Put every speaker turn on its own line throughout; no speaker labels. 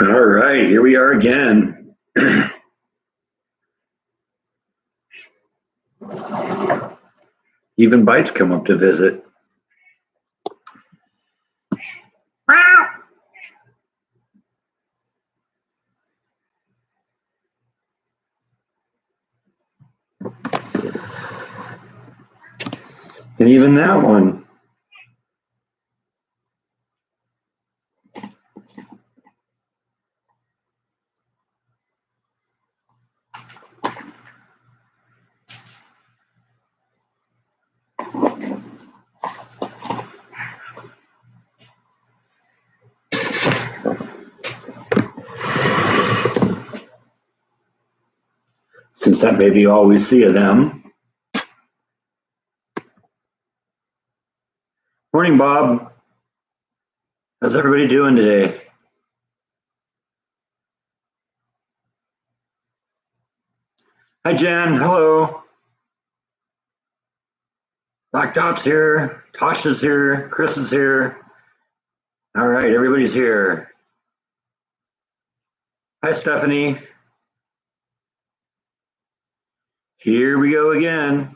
All right, here we are again. Even Bites come up to visit. And even that one. Since that may be all we see of them. Morning, Bob. How's everybody doing today? Hi, Jen. Hello. Black Dot's here. Tasha's here. Chris is here. All right, everybody's here. Hi, Stephanie. Here we go again.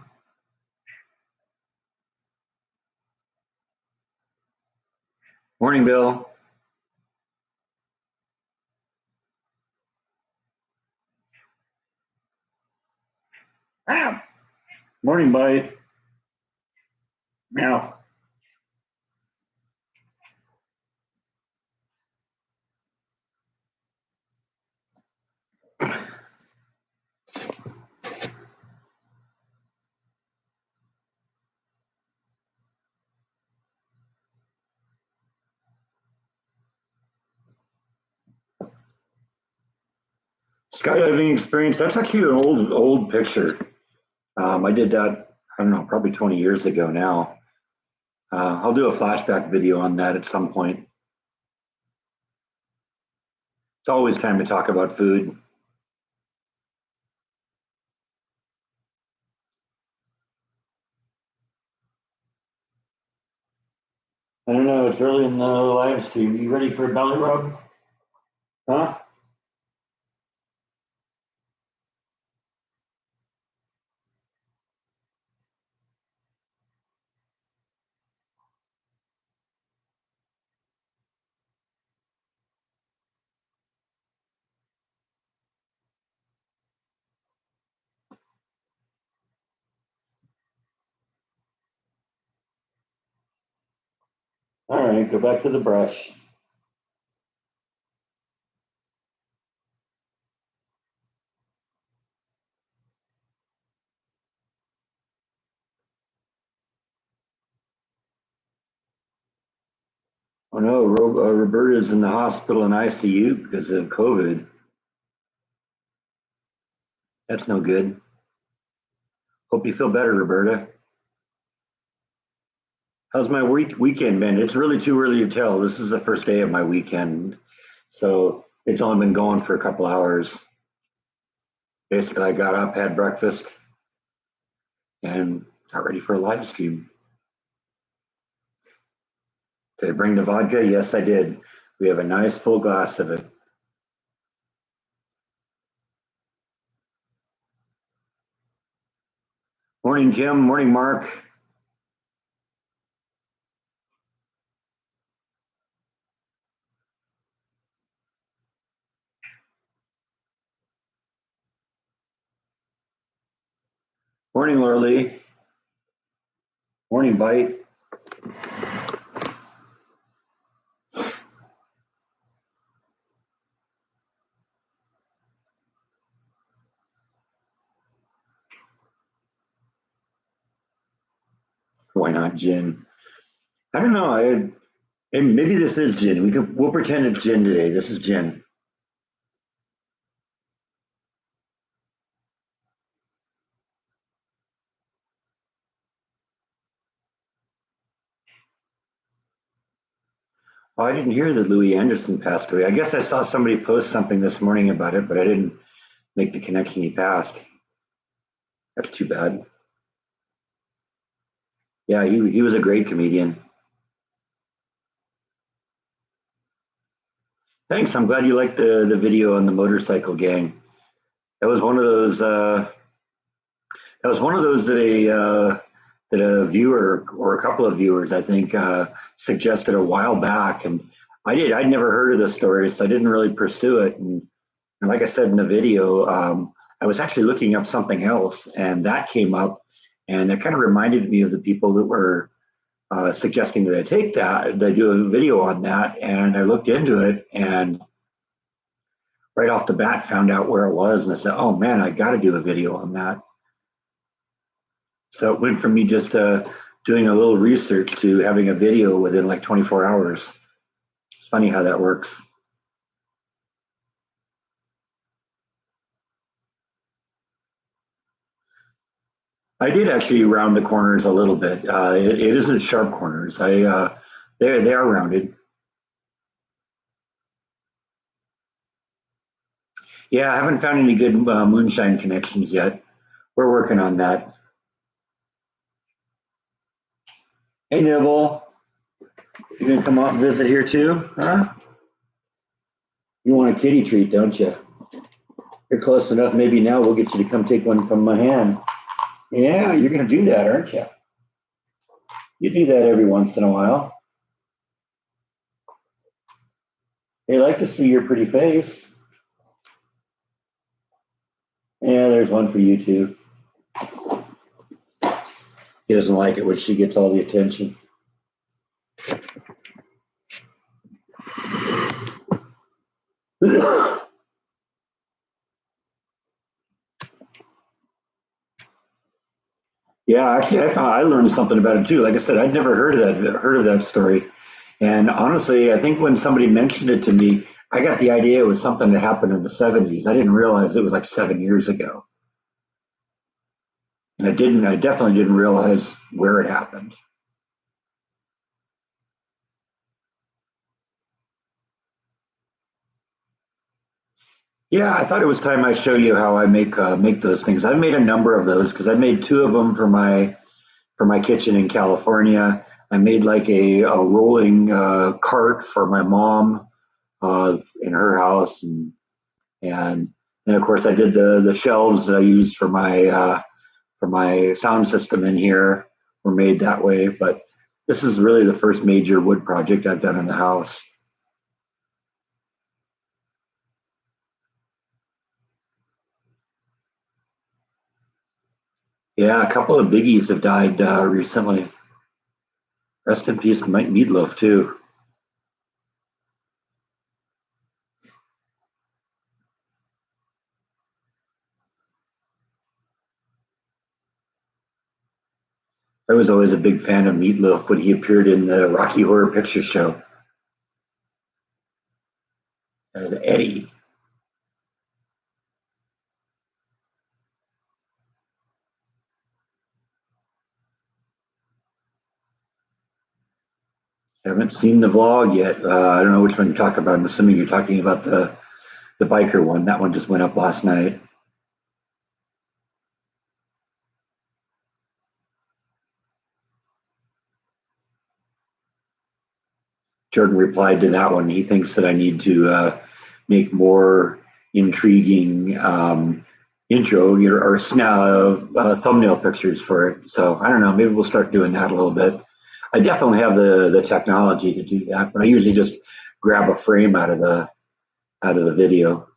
Morning, Bill. Morning, Bite. Meow. Skydiving experience. That's actually an old picture. I did that, I don't know, probably 20 years ago now. I'll do a flashback video on that at some point. It's always time to talk about food. I don't know, it's early in the live stream. You ready for a belly rub? Huh? All right, go back to the brush. Oh no, Roberta's in the hospital in ICU because of COVID. That's no good. Hope you feel better, Roberta. How's my weekend been? It's really too early to tell. This is the first day of my weekend, so it's only been going for a couple hours. Basically, I got up, had breakfast, and got ready for a live stream. Did I bring the vodka? Yes, I did. We have a nice full glass of it. Morning, Jim. Morning, Mark. Morning, Lorley. Morning, Bite. Why not gin? I don't know. And maybe this is gin. We'll pretend it's gin today. This is gin. Oh, I didn't hear that Louis Anderson passed away. I guess I saw somebody post something this morning about it, but I didn't make the connection he passed. That's too bad. Yeah, he was a great comedian. Thanks. I'm glad you liked the video on the motorcycle gang. That was one of those. That was one of those that a viewer or a couple of viewers, I think, suggested a while back, and I'd never heard of the story, so I didn't really pursue it. And like I said in the video, I was actually looking up something else, and that came up, and it kind of reminded me of the people that were suggesting that I take that, that I do a video on that, and I looked into it, and right off the bat found out where it was, and I said, "Oh man, I got to do a video on that." So it went from me just doing a little research to having a video within like 24 hours. It's funny how that works. I did actually round the corners a little bit. It isn't sharp corners. They are rounded. Yeah, I haven't found any good moonshine connections yet. We're working on that. Hey, Nibble, you gonna come out and visit here too? Huh? You want a kitty treat, don't you? You're close enough. Maybe now we'll get you to come take one from my hand. Yeah, you're gonna do that, aren't you? You do that every once in a while. They like to see your pretty face. Yeah, there's one for you too. He doesn't like it when she gets all the attention. Yeah, actually, I learned something about it too. Like I said, I'd never heard of that story. And honestly, I think when somebody mentioned it to me, I got the idea it was something that happened in the 70s. I didn't realize it was like 7 years ago. And I definitely didn't realize where it happened. Yeah, I thought it was time I show you how I make those things. I've made a number of those because I made two of them for my kitchen in California. I made like a rolling cart for my mom in her house, and and of course I did the shelves that I used for my sound system in here were made that way. But this is really the first major wood project I've done in the house. Yeah, a couple of biggies have died recently. Rest in peace, Mike Meatloaf too. I was always a big fan of Meatloaf when he appeared in the Rocky Horror Picture Show as Eddie. I haven't seen the vlog yet. I don't know which one you're talking about. I'm assuming you're talking about the biker one. That one just went up last night. Jordan replied to that one. He thinks that I need to make more intriguing intro or thumbnail pictures for it. So I don't know. Maybe we'll start doing that a little bit. I definitely have the technology to do that, but I usually just grab a frame out of the video.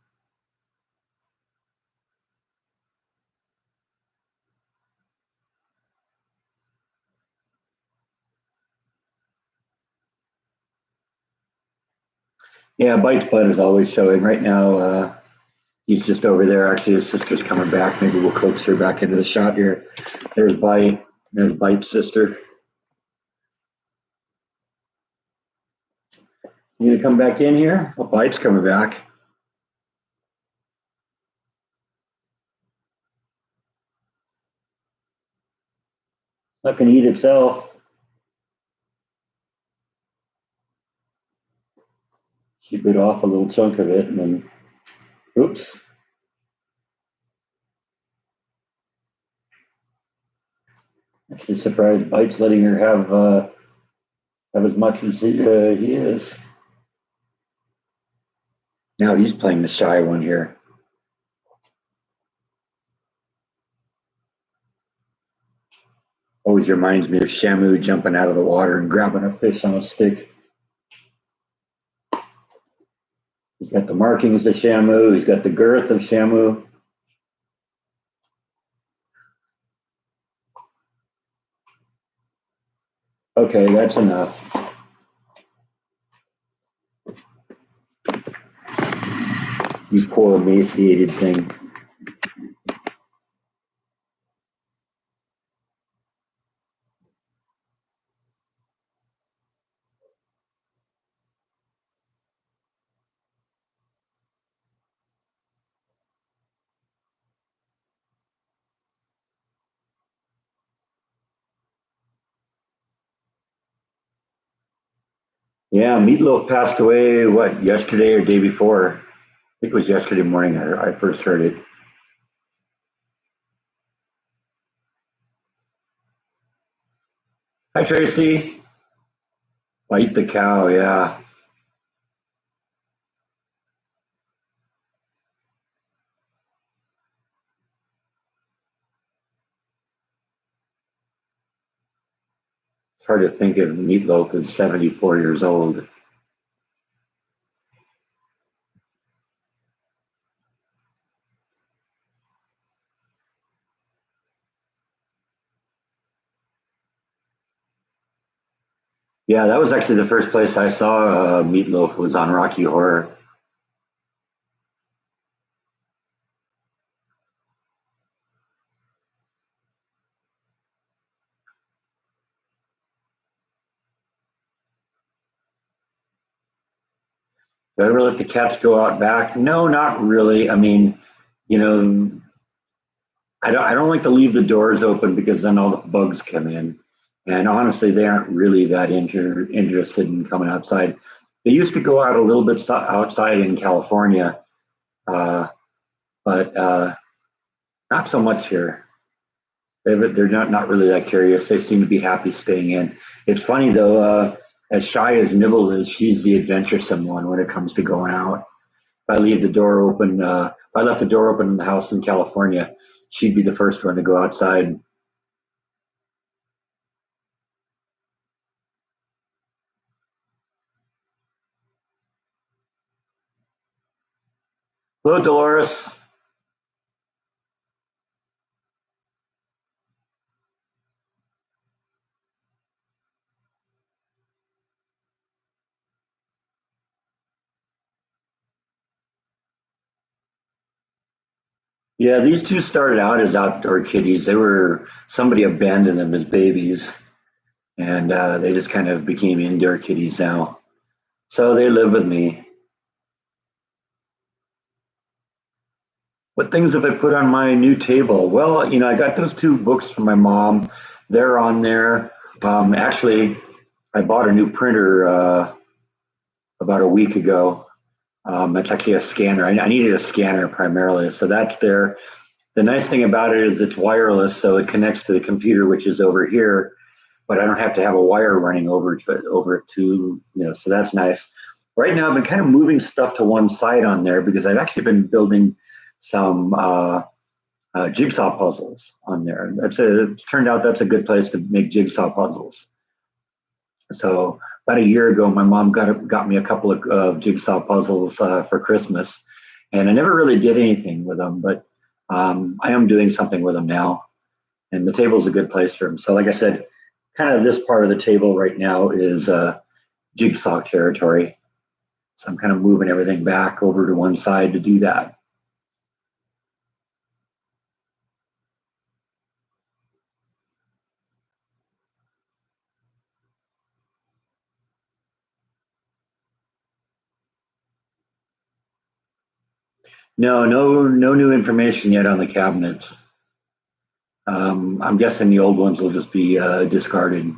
Yeah, Bite's Bud is always showing. Right now, he's just over there. Actually, his sister's coming back. Maybe we'll coax her back into the shot here. There's Bite. There's Bite's sister. You gonna come back in here? Well, Bite's coming back. Not gonna eat itself. She bit off a little chunk of it and then, oops. Actually surprised Bite's letting her have as much as he is. Now he's playing the shy one here. Always reminds me of Shamu jumping out of the water and grabbing a fish on a stick. He's got the markings of Shamu. He's got the girth of Shamu. Okay, that's enough. You poor emaciated thing. Yeah, Meatloaf passed away, what, yesterday or day before? I think it was yesterday morning I first heard it. Hi, Tracy. Bite the cow, yeah. It's hard to think of Meatloaf as 74 years old. Yeah, that was actually the first place I saw Meatloaf was on Rocky Horror. Do I ever let the cats go out back? No, not really. I mean, you know, I don't like to leave the doors open because then all the bugs come in. And honestly, they aren't really that interested in coming outside. They used to go out a little bit outside in California, uh, but not so much here. They're not really that curious. They seem to be happy staying in. It's funny though, as shy as Nibble is, she's the adventuresome one when it comes to going out. If I leave the door open, if I left the door open in the house in California, she'd be the first one to go outside. Hello, Dolores. Yeah, these two started out as outdoor kitties. They were somebody abandoned them as babies, and they just kind of became indoor kitties now. So they live with me. What things have I put on my new table? Well, I got those two books from my mom. They're on there. Actually, I bought a new printer about a week ago. It's actually a scanner. I needed a scanner primarily, so that's there. The nice thing about it is it's wireless, so it connects to the computer, which is over here, but I don't have to have a wire running over it too, so that's nice. Right now, I've been kind of moving stuff to one side on there because I've actually been building some jigsaw puzzles on there. It's turned out that's a good place to make jigsaw puzzles. So about a year ago, my mom got me a couple of jigsaw puzzles for Christmas, and I never really did anything with them, but I am doing something with them now, and the table is a good place for them. So, like I said, kind of this part of the table right now is jigsaw territory. So I'm kind of moving everything back over to one side to do that. No new information yet on the cabinets. I'm guessing the old ones will just be discarded.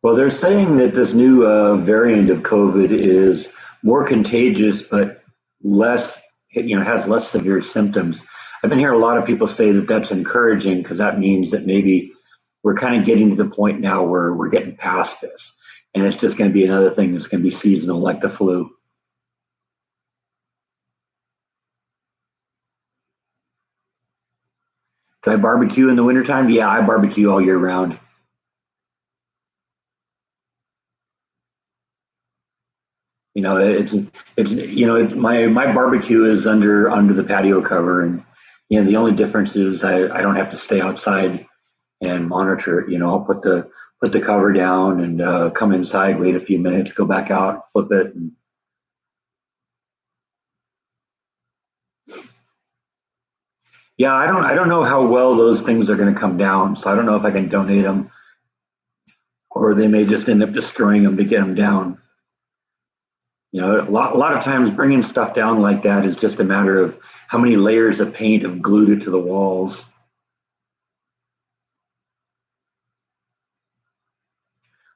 Well, they're saying that this new variant of COVID is more contagious, but less, has less severe symptoms. I've been hearing a lot of people say that that's encouraging because that means that maybe we're kind of getting to the point now where we're getting past this, and it's just going to be another thing that's going to be seasonal, like the flu. Do I barbecue in the wintertime? Yeah, I barbecue all year round. You know, my barbecue is under the patio cover, and the only difference is I don't have to stay outside and monitor it. I'll put the cover down and come inside, wait a few minutes, go back out, flip it. And, yeah, I don't know how well those things are going to come down, so I don't know if I can donate them or they may just end up destroying them to get them down. A lot of times bringing stuff down like that is just a matter of how many layers of paint have glued it to the walls.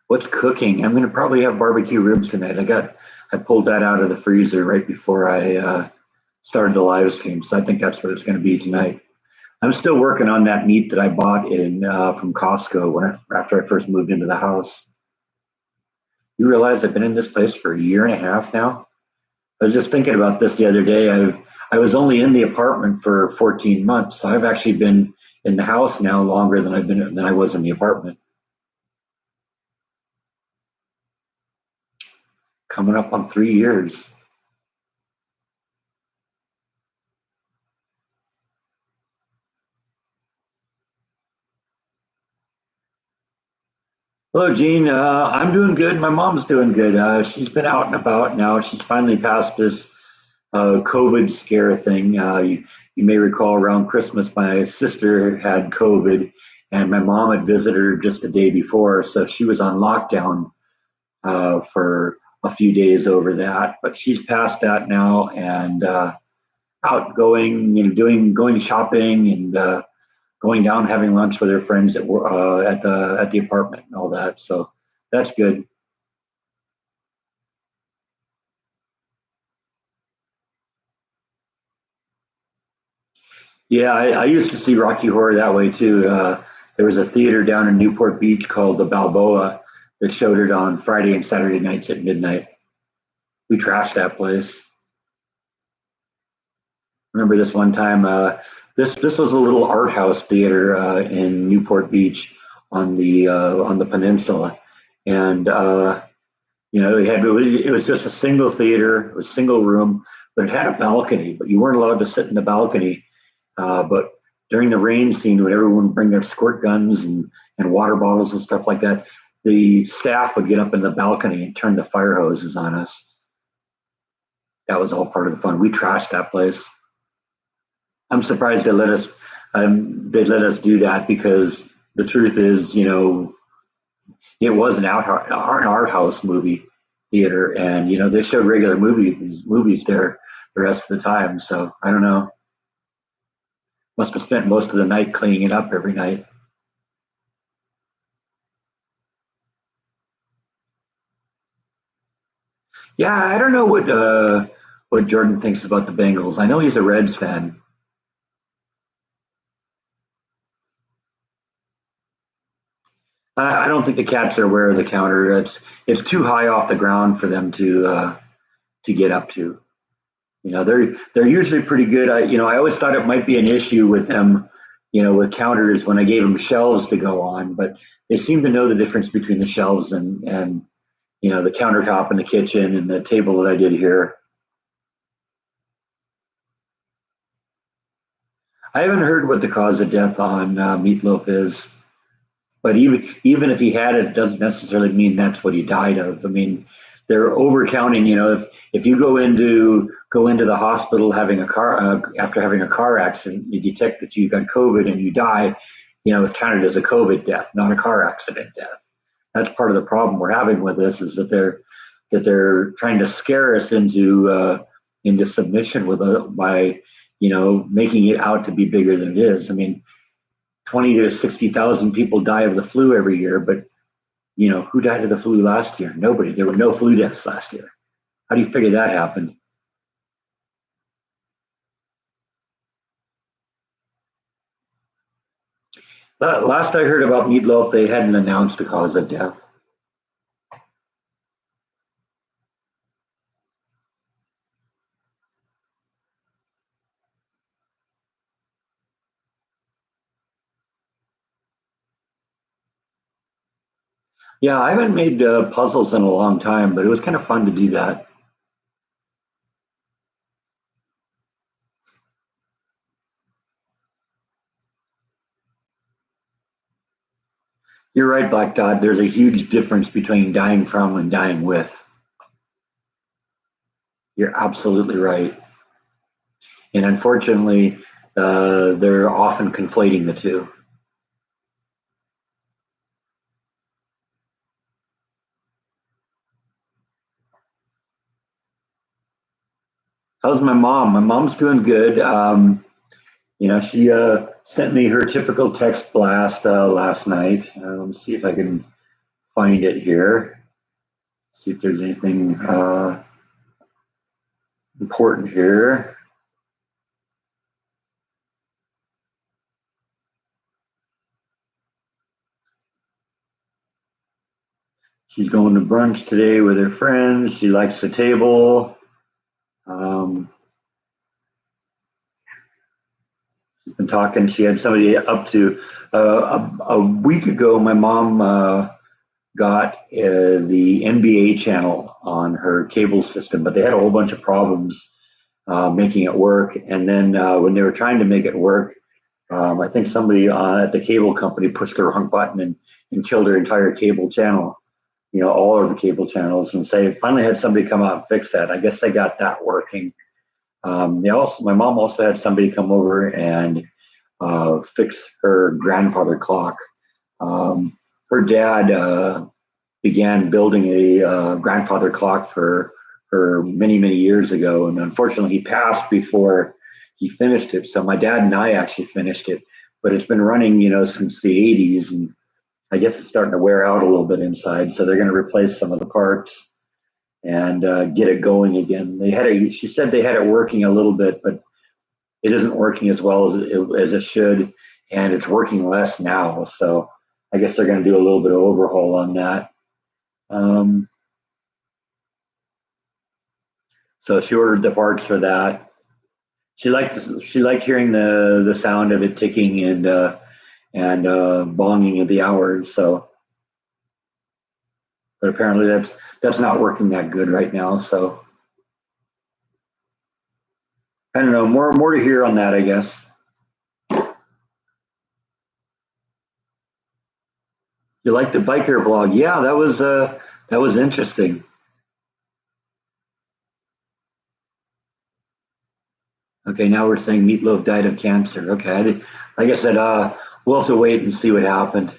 What's cooking? I'm going to probably have barbecue ribs tonight. I pulled that out of the freezer right before I started the live stream, so I think that's what it's going to be tonight. I'm still working on that meat that I bought in from Costco after I first moved into the house. You realize I've been in this place for a year and a half now? I was just thinking about this the other day. I was only in the apartment for 14 months, so I've actually been in the house now longer than I was in the apartment. Coming up on 3 years. Hello, Gene. I'm doing good. My mom's doing good. She's been out and about now. She's finally passed this COVID scare thing. You may recall around Christmas, my sister had COVID, and my mom had visited her just the day before, so she was on lockdown for a few days over that. But she's past that now and out going, going shopping and going down having lunch with her friends that were at the apartment and all that. So that's good. Yeah, I used to see Rocky Horror that way too. There was a theater down in Newport Beach called the Balboa that showed it on Friday and Saturday nights at midnight. We trashed that place. Remember this one time? This was a little art house theater in Newport Beach on the peninsula, and it was just a single theater, it was single room, but it had a balcony, but you weren't allowed to sit in the balcony. But during the rain scene, when everyone would bring their squirt guns and water bottles and stuff like that, the staff would get up in the balcony and turn the fire hoses on us. That was all part of the fun. We trashed that place. I'm surprised they let us do that because the truth is, it was an art house movie theater, and they showed regular movies there the rest of the time. So I don't know. Must have spent most of the night cleaning it up every night. Yeah, I don't know what Jordan thinks about the Bengals. I know he's a Reds fan. I don't think the Cats are aware of the counter. It's too high off the ground for them to get up to. They're usually pretty good. I always thought it might be an issue with them, with counters when I gave them shelves to go on, but they seem to know the difference between the shelves and the countertop in the kitchen and the table that I did here. I haven't heard what the cause of death on Meatloaf is, but even if he had it, it doesn't necessarily mean that's what he died of. I mean, they're overcounting. If you go into the hospital having a car after having a car accident, you detect that you got COVID and you die. It's counted as a COVID death, not a car accident death. That's part of the problem we're having with this is that they're trying to scare us into submission by making it out to be bigger than it is. I mean, 20 to 60,000 people die of the flu every year, but Who died of the flu last year? Nobody. There were no flu deaths last year. How do you figure that happened? Last I heard about meatloaf, they hadn't announced the cause of death. Yeah, I haven't made puzzles in a long time, but it was kind of fun to do that. You're right, Black Dot. There's a huge difference between dying from and dying with. You're absolutely right. And unfortunately, they're often conflating the two. How's my mom? My mom's doing good. She sent me her typical text blast last night. Let me see if I can find it here. See if there's anything important here. She's going to brunch today with her friends. She likes the table. Um, she's been talking. She had somebody up to a week ago. My mom got the NBA channel on her cable system, but they had a whole bunch of problems making it work. And then when they were trying to make it work, I think somebody at the cable company pushed the wrong button and killed her entire cable channel. All of the cable channels, and say finally had somebody come out and fix that. I guess they got that working. My mom also had somebody come over and fix her grandfather clock. Her dad began building a grandfather clock for her many, many years ago. And unfortunately, he passed before he finished it. So my dad and I actually finished it, but it's been running, since the 80s. And I guess it's starting to wear out a little bit inside. So they're going to replace some of the parts and get it going again. She said they had it working a little bit, but it isn't working as well as it should. And it's working less now. So I guess they're going to do a little bit of overhaul on that. Um, so she ordered the parts for that. She liked hearing the sound of it ticking and bonging of the hours. So, but apparently that's not working that good right now. So I don't know. More to hear on that, I guess. You like the biker vlog? Yeah, that was interesting. Okay, now we're saying Meatloaf died of cancer. Okay, like I said, we'll have to wait and see what happened.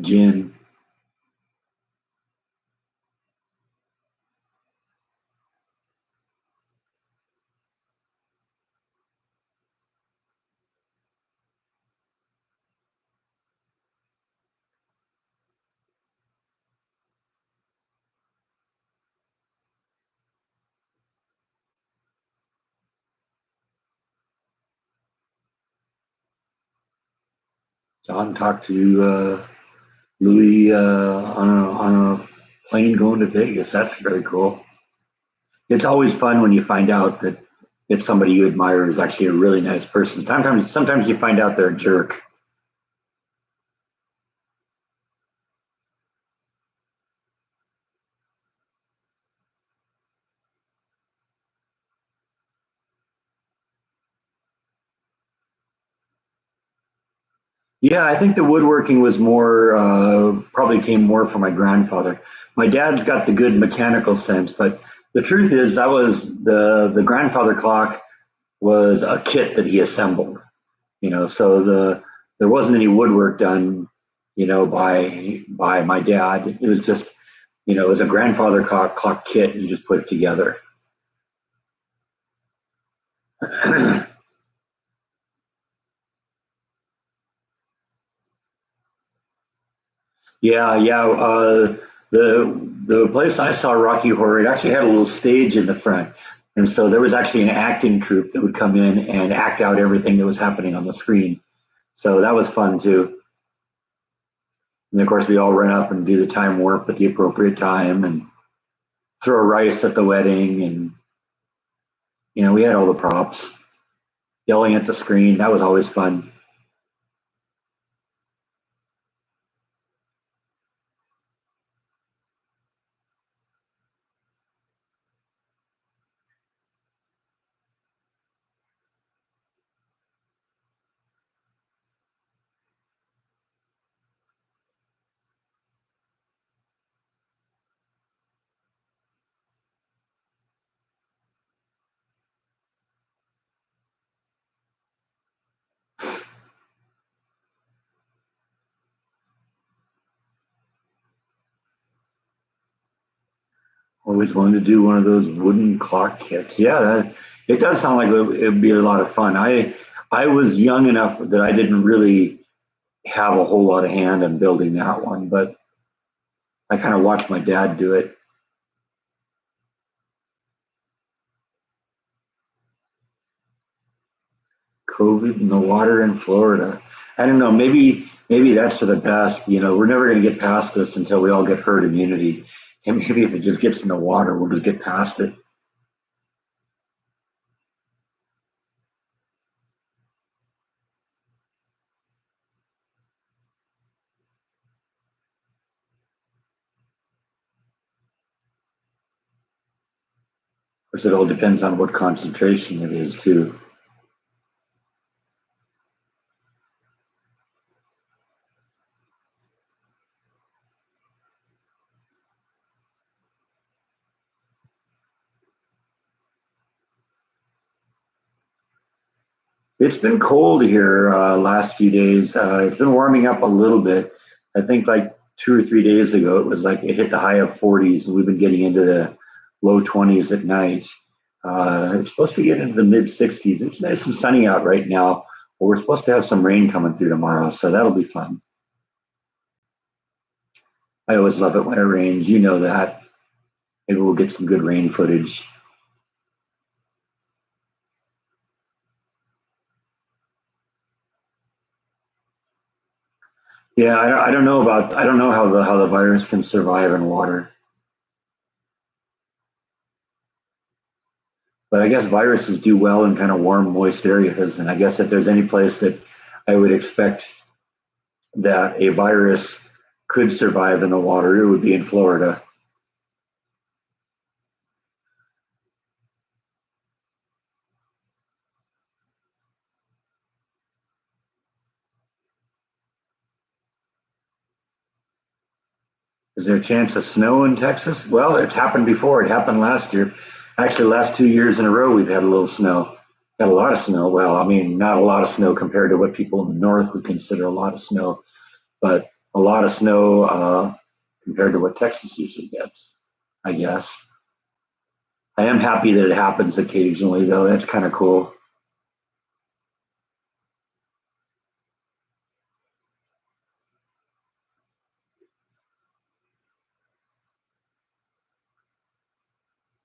Gin. John talked to Louis on a plane going to Vegas. That's very cool. It's always fun when you find out that if somebody you admire is actually a really nice person. Sometimes you find out they're a jerk. Yeah, I think the woodworking was more probably came more from my grandfather. My dad's got the good mechanical sense, but the truth is that was the grandfather clock. was a kit that he assembled. So there wasn't any woodwork done, by my dad. It was just, it was a grandfather clock kit, and you just put it together. Yeah, yeah. The place I saw Rocky Horror, it actually had a little stage in the front, and so there was actually an acting troupe that would come in and act out everything that was happening on the screen. So that was fun too. And of course, we all run up and do the time warp at the appropriate time, and throw rice at the wedding, and we had all the props, yelling at the screen. That was always fun. Always wanted to do one of those wooden clock kits. Yeah, it does sound like it'd be a lot of fun. I was young enough that I didn't really have a whole lot of hand in building that one, but I kind of watched my dad do it. COVID and the water in Florida. I don't know. Maybe that's for the best. We're never going to get past this until we all get herd immunity, and maybe if it just gets in the water, we'll just get past it. Of course, it all depends on what concentration it is too. It's been cold here last few days. It's been warming up a little bit. I think like 2 or 3 days ago, it was like it hit the high of 40s, and we've been getting into the low 20s at night. It's supposed to get into the mid 60s. It's nice and sunny out right now, but we're supposed to have some rain coming through tomorrow, so that'll be fun. I always love it when it rains. You know that. Maybe we'll get some good rain footage. Yeah, I don't know how the virus can survive in water. But I guess viruses do well in kind of warm, moist areas. And I guess if there's any place that I would expect that a virus could survive in the water, it would be in Florida. Is there a chance of snow in Texas? Well, it's happened before. It happened last year. Actually, last 2 years in a row, we've had a little snow. Had a lot of snow. Well, I mean, not a lot of snow compared to what people in the north would consider a lot of snow, but a lot of snow compared to what Texas usually gets, I guess. I am happy that it happens occasionally, though. That's kind of cool.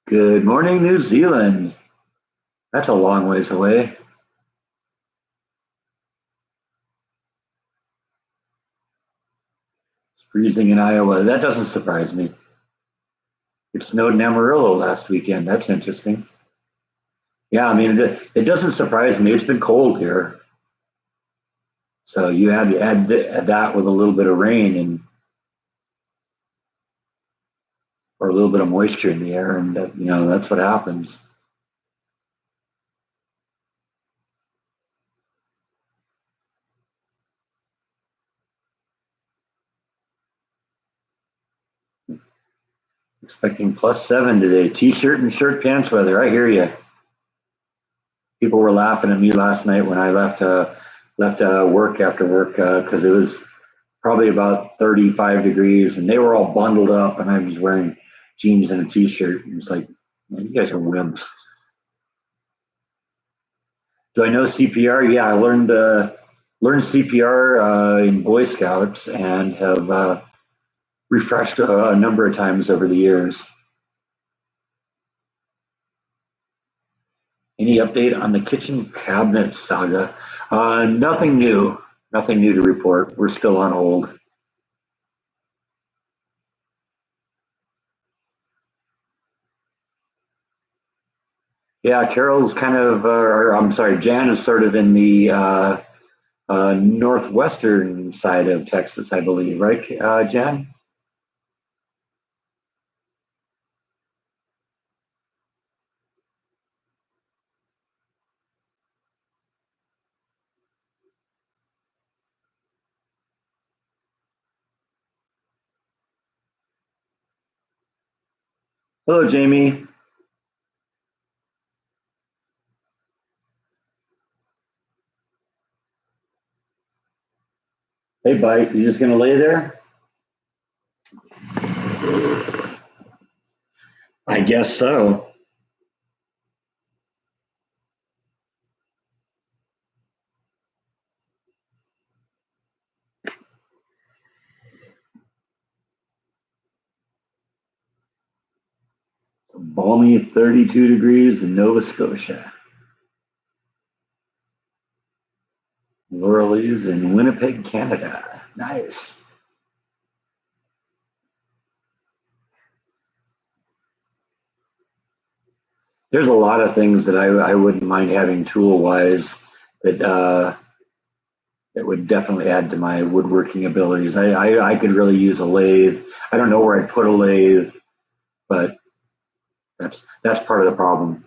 Good morning, New Zealand. That's a long ways away. It's freezing in Iowa. That doesn't surprise me. It snowed in Amarillo last weekend. That's interesting. Yeah, I mean, it doesn't surprise me. It's been cold here. So you add that with a little bit of rain and or a little bit of moisture in the air, and that's what happens. Expecting +7 today. T-shirt and shirt pants weather. I hear you. People were laughing at me last night when I left work after work because it was probably about 35 degrees, and they were all bundled up, and I was wearing jeans and a t-shirt. And it's like, man, you guys are wimps. Do I know CPR? Yeah, I learned CPR in Boy Scouts and have refreshed a number of times over the years. Any update on the kitchen cabinet saga? Nothing new. Nothing new to report. We're still on hold. Yeah, Carol's kind of, or I'm sorry, Jan is sort of in the northwestern side of Texas, I believe, right, Jan? Hello, Jamie. Hey, bite. You just gonna lay there? I guess so. It's a balmy 32 degrees in Nova Scotia. Laurel's in Winnipeg, Canada. Nice. There's a lot of things that I wouldn't mind having tool wise that that would definitely add to my woodworking abilities. I could really use a lathe. I don't know where I'd put a lathe, but that's part of the problem.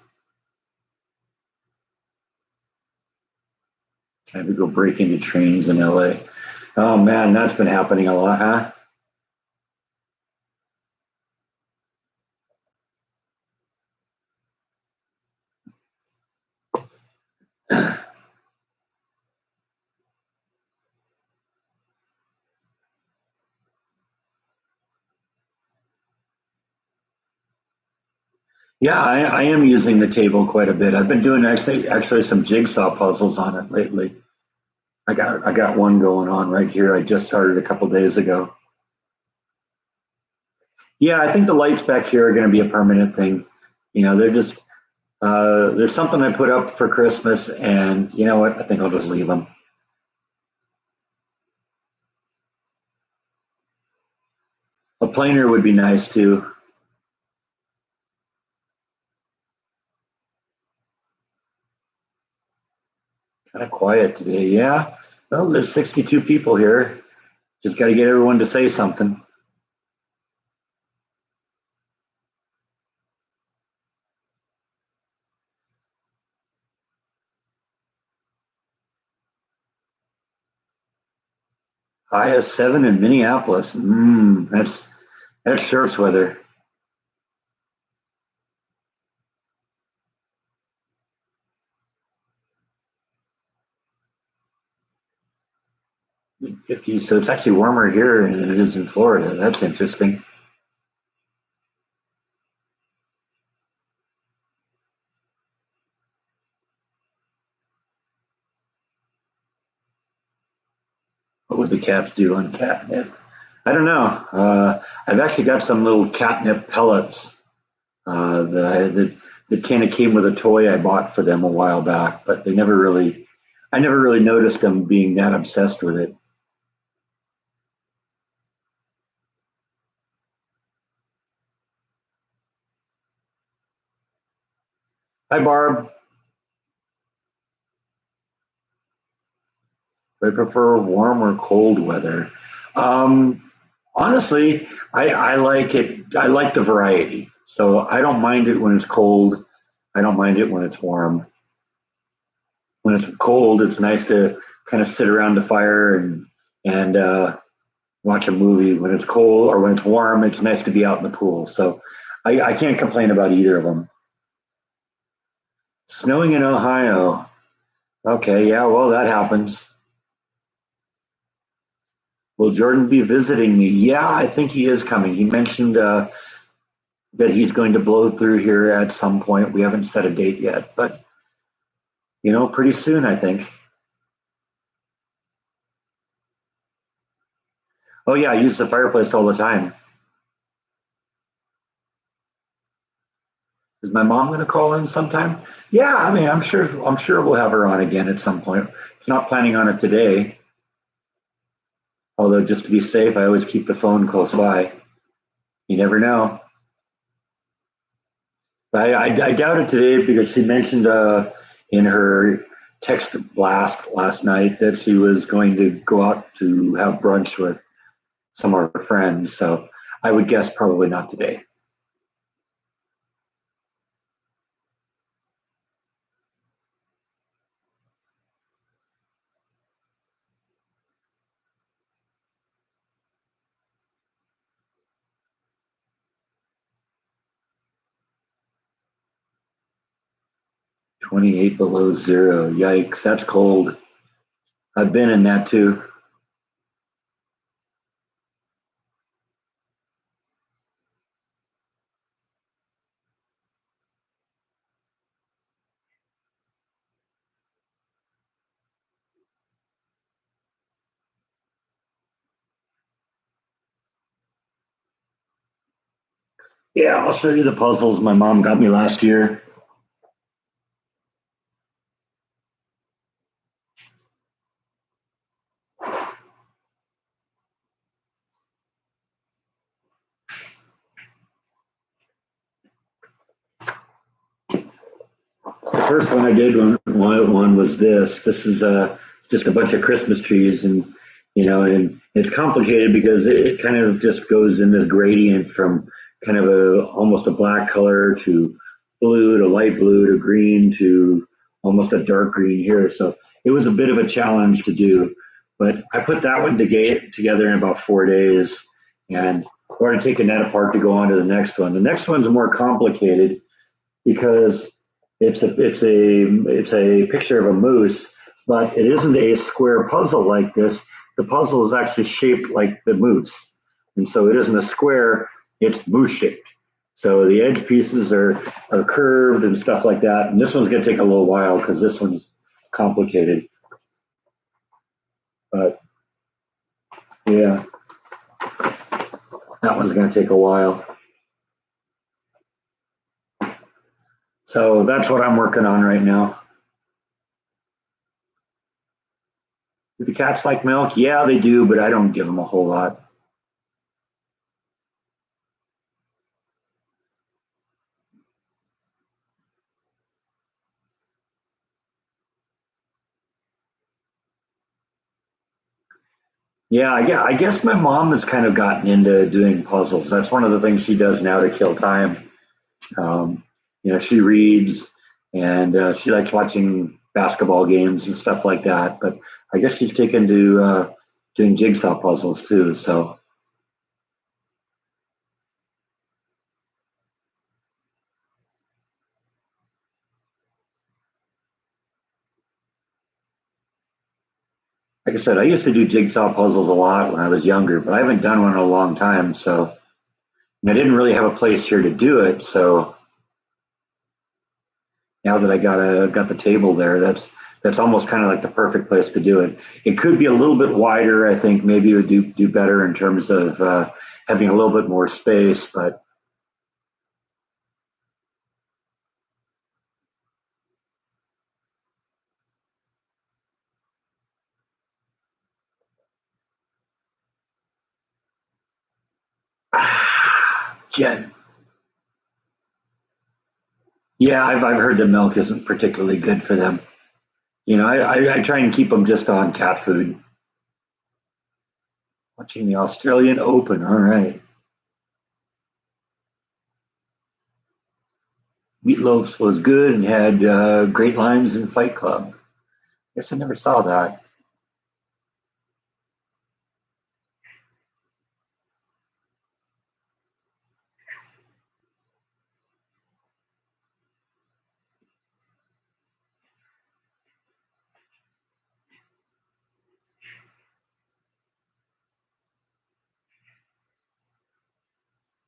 Trying to go break into trains in LA. Oh man, that's been happening a lot, huh? Yeah, I am using the table quite a bit. I've been doing actually some jigsaw puzzles on it lately. I got one going on right here. I just started a couple days ago. Yeah, I think the lights back here are going to be a permanent thing. You know, they're just there's something I put up for Christmas, and you know what? I think I'll just leave them. A planer would be nice too. Kind of quiet today. Yeah. Well, there's 62 people here. Just got to get everyone to say something. High as 7 in Minneapolis. That's surf's weather. 50s. So it's actually warmer here than it is in Florida. That's interesting. What would the cats do on catnip? I don't know. I've actually got some little catnip pellets that kind of came with a toy I bought for them a while back, but I never really noticed them being that obsessed with it. Hi, Barb. Do I prefer warm or cold weather? Um, Honestly, I like it. I like the variety. So I don't mind it when it's cold. I don't mind it when it's warm. When it's cold, it's nice to kind of sit around the fire and watch a movie. When it's cold or when it's warm, it's nice to be out in the pool. So I can't complain about either of them. Snowing in Ohio. Okay, yeah, well, that happens. Will Jordan be visiting me? Yeah, I think he is coming. He mentioned that he's going to blow through here at some point. We haven't set a date yet, but pretty soon, I think. Oh yeah, I use the fireplace all the time. Is my mom going to call in sometime? Yeah, I mean, I'm sure we'll have her on again at some point. It's not planning on it today. Although just to be safe, I always keep the phone close by. You never know. I doubt it today because she mentioned in her text blast last night that she was going to go out to have brunch with some of her friends. So I would guess probably not today. 28 below zero. Yikes, that's cold. I've been in that too. Yeah, I'll show you the puzzles my mom got me last year. The first one I did one was this. This is just a bunch of Christmas trees, and it's complicated because it kind of just goes in this gradient from kind of a almost a black color to blue to light blue to green to almost a dark green here. So it was a bit of a challenge to do, but I put that one together in about 4 days, and or to take a net apart to go on to the next one. The next one's more complicated because it's a picture of a moose, but it isn't a square puzzle like this. The puzzle is actually shaped like the moose, and so it isn't a square; it's moose shaped. So the edge pieces are curved and stuff like that. And this one's going to take a little while because this one's complicated. But yeah, that one's going to take a while. So that's what I'm working on right now. Do the cats like milk? Yeah, they do, but I don't give them a whole lot. Yeah, I guess my mom has kind of gotten into doing puzzles. That's one of the things she does now to kill time. Um, she reads and she likes watching basketball games and stuff like that. But I guess she's taken to doing jigsaw puzzles too. So, like I said, I used to do jigsaw puzzles a lot when I was younger, but I haven't done one in a long time. So, and I didn't really have a place here to do it. So now that I got the table there, that's almost kind of like the perfect place to do it. It could be a little bit wider. I think maybe it would do better in terms of having a little bit more space. But Jen, yeah, I've heard the milk isn't particularly good for them. I try and keep them just on cat food. Watching the Australian Open. All right, Meatloaf was good and had great lines in Fight Club. Guess I never saw that.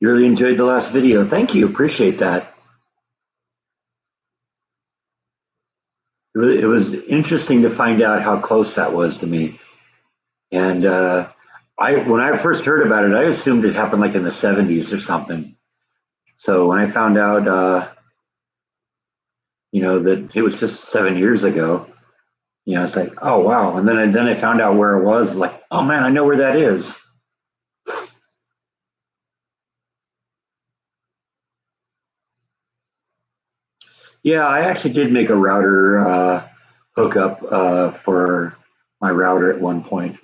You really enjoyed the last video. Thank you. Appreciate that. It was interesting to find out how close that was to me. And when I first heard about it, I assumed it happened like in the 70s or something. So when I found out, that it was just 7 years ago, it's like, oh wow. And then I found out where it was. Like, oh man, I know where that is. Yeah, I actually did make a router hookup for my router at one point.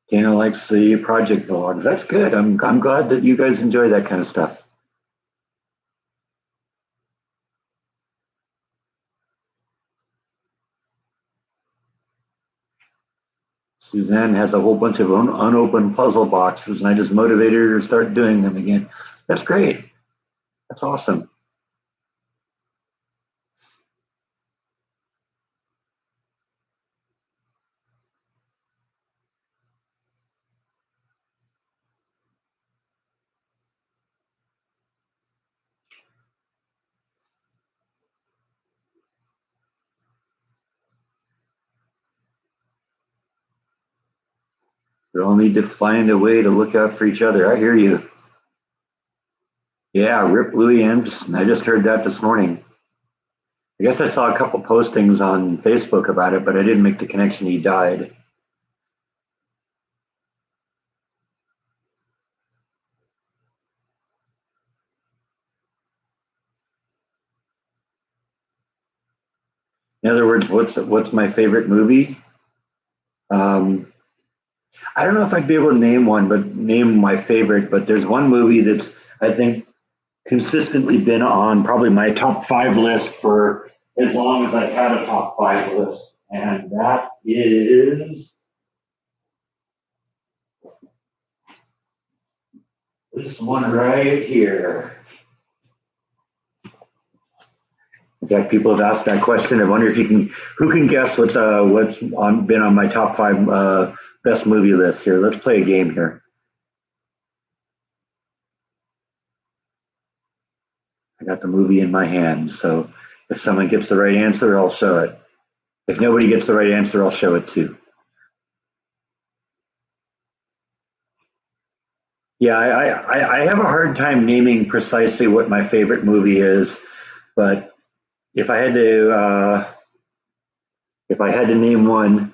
Dana likes the project vlogs. That's good. I'm glad that you guys enjoy that kind of stuff. Suzanne has a whole bunch of unopened puzzle boxes, and I just motivated her to start doing them again. That's great. That's awesome. We all need to find a way to look out for each other. I hear you. Yeah, Rip Louie Anderson. I just heard that this morning. I guess I saw a couple postings on Facebook about it, but I didn't make the connection he died. In other words, what's my favorite movie? Um, I don't know if I'd be able to name one, but name my favorite. But there's one movie that's I think consistently been on probably my top five list for as long as I've had a top five list, and that is this one right here. In fact, people have asked that question. I wonder if who can guess what's been on my top five best movie list here. Let's play a game here. I got the movie in my hand, so if someone gets the right answer, I'll show it. If nobody gets the right answer, I'll show it too. Yeah, I have a hard time naming precisely what my favorite movie is, but if I had to if I had to name one,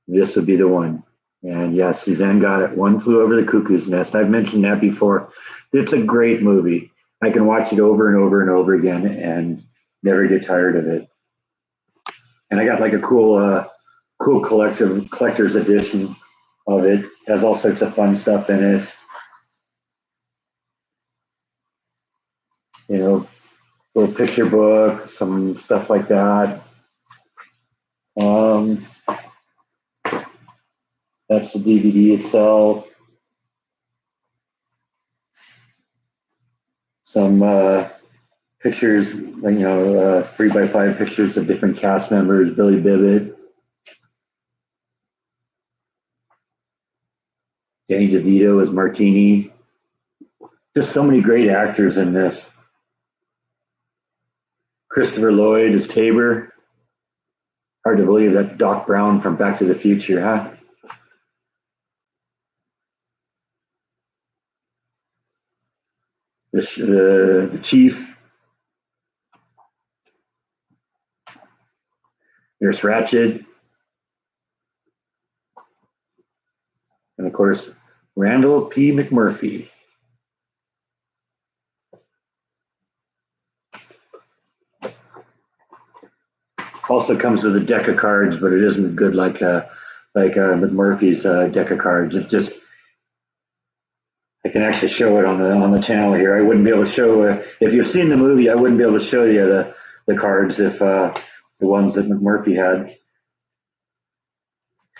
this would be the one. And yeah, Suzanne got it. One Flew Over the Cuckoo's Nest. I've mentioned that before. It's a great movie. I can watch it over and over and over again and never get tired of it. And I got like a cool collector's edition of it. Has all sorts of fun stuff in it. You know, little picture book, some stuff like that. Um, that's the DVD itself. Some pictures, 3x5 pictures of different cast members. Billy Bibbit, Danny DeVito as Martini. Just so many great actors in this. Christopher Lloyd as Tabor. Hard to believe that Doc Brown from Back to the Future, huh? The Chief, Nurse Ratched, and of course, Randall P. McMurphy. Also comes with a deck of cards, but it isn't good like McMurphy's deck of cards. It's just I can actually show it on the channel here. I wouldn't be able to show if you've seen the movie. I wouldn't be able to show you the cards if the ones that McMurphy had.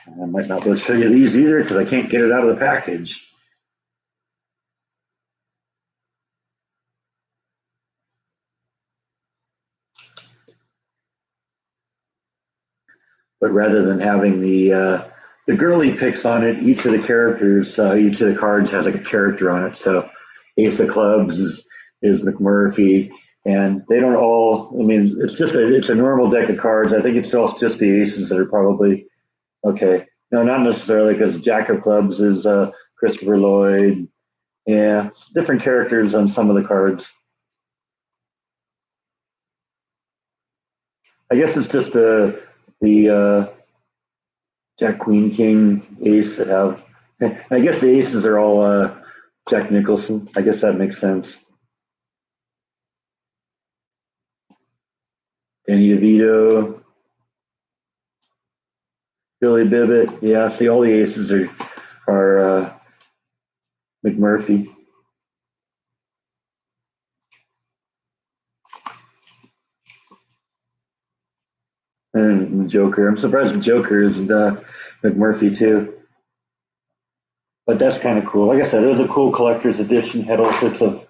I might not be able to show you these either because I can't get it out of the package. but rather than having the girly pics on it, each of the characters, each of the cards has like a character on it. So Ace of Clubs is McMurphy, and they don't all. I mean, it's a normal deck of cards. I think it's all just the aces that are probably okay. No, not necessarily, because Jack of Clubs is Christopher Lloyd. Yeah, it's different characters on some of the cards. I guess it's just the Jack, Queen, King, Ace that have. I guess the aces are all Jack Nicholson. I guess that makes sense. Danny DeVito, Billy Bibbit. Yeah, see, all the aces are McMurphy. And Joker. I'm surprised the Joker isn't McMurphy too. But that's kind of cool. Like I said, it was a cool collector's edition. Had all sorts of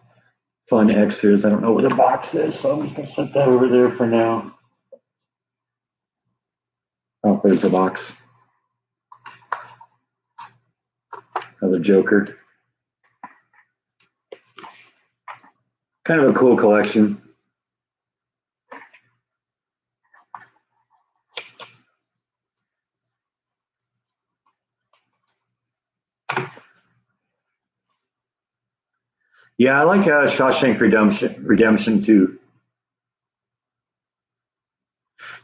fun extras. I don't know where the box is, so I'm just gonna set that over there for now. Oh, there's the box. Another Joker. Kind of a cool collection. Yeah, I like Shawshank Redemption too.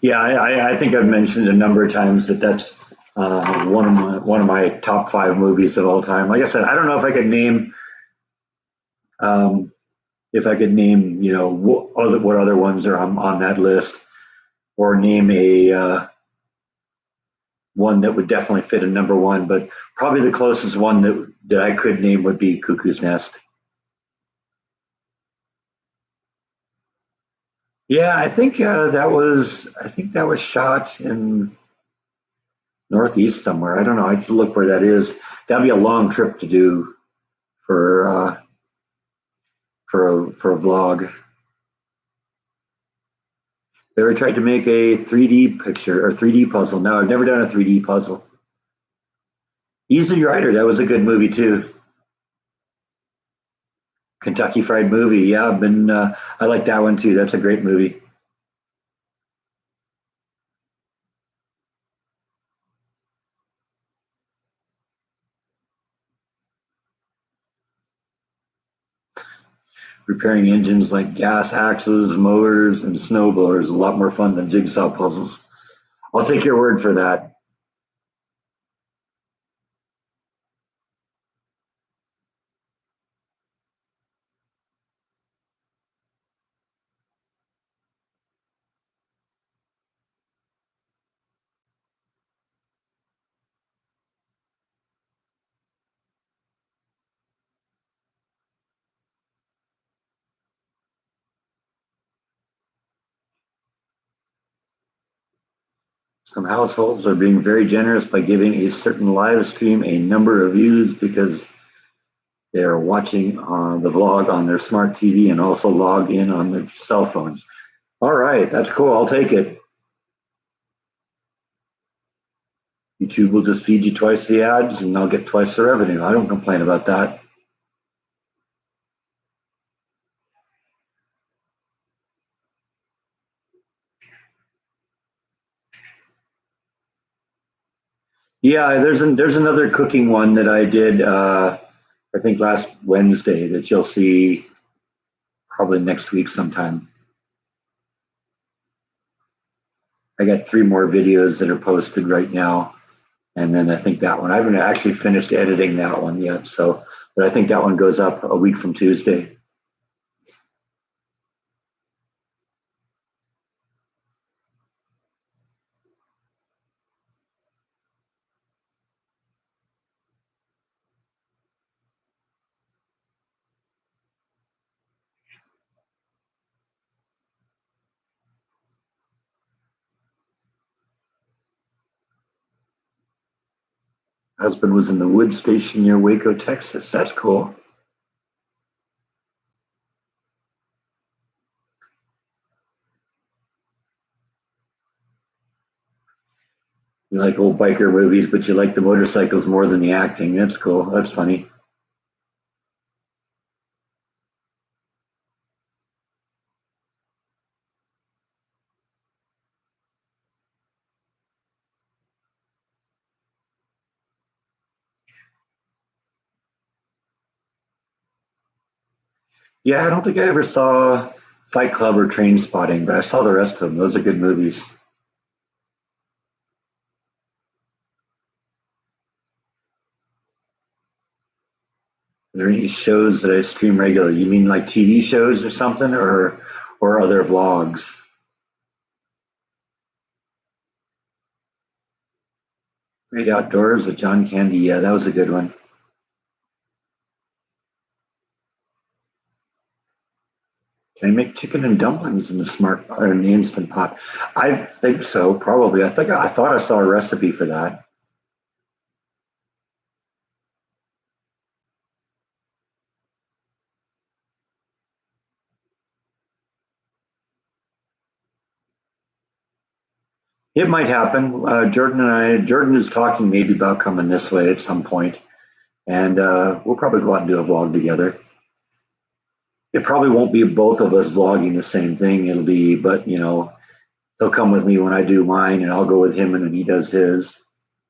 Yeah, I think I've mentioned a number of times that that's one of my top five movies of all time. Like I said, I don't know um, if I could name what other ones are on that list, or name a one that would definitely fit a number one. But probably the closest one that I could name would be Cuckoo's Nest. Yeah, I think that was shot in Northeast somewhere. I don't know. I have to look where that is. That'd be a long trip to do for for a vlog. They ever tried to make a 3D picture or 3D puzzle? No, I've never done a 3D puzzle. Easy Rider, that was a good movie too. Kentucky Fried Movie, yeah, I like that one too. That's a great movie. Repairing engines like gas axes, motors, and snowblowers is a lot more fun than jigsaw puzzles. I'll take your word for that. Some households are being very generous by giving a certain live stream a number of views because they are watching the vlog on their smart TV and also logged in on their cell phones. All right, that's cool. I'll take it. YouTube will just feed you twice the ads and I'll get twice the revenue. I don't complain about that. Yeah, there's another cooking one that I did I think last Wednesday that you'll see probably next week sometime. I got three more videos that are posted right now, and then I think that one I haven't actually finished editing that one yet. So, but I think that one goes up a week from Tuesday. Husband was in the wood station near Waco, Texas. That's cool. You like old biker movies, but you like the motorcycles more than the acting. That's cool. That's funny. Yeah, I don't think I ever saw Fight Club or Train Spotting, but I saw the rest of them. Those are good movies. Are there any shows that I stream regularly? You mean like TV shows or something, or other vlogs? Great Outdoors with John Candy. Yeah, that was a good one. Can I make chicken and dumplings in the smart or in the instant pot? I think so, probably. I thought I saw a recipe for that. It might happen. Jordan is talking maybe about coming this way at some point, and we'll probably go out and do a vlog together. It probably won't be both of us vlogging the same thing. It'll be, but he'll come with me when I do mine, and I'll go with him when he does his.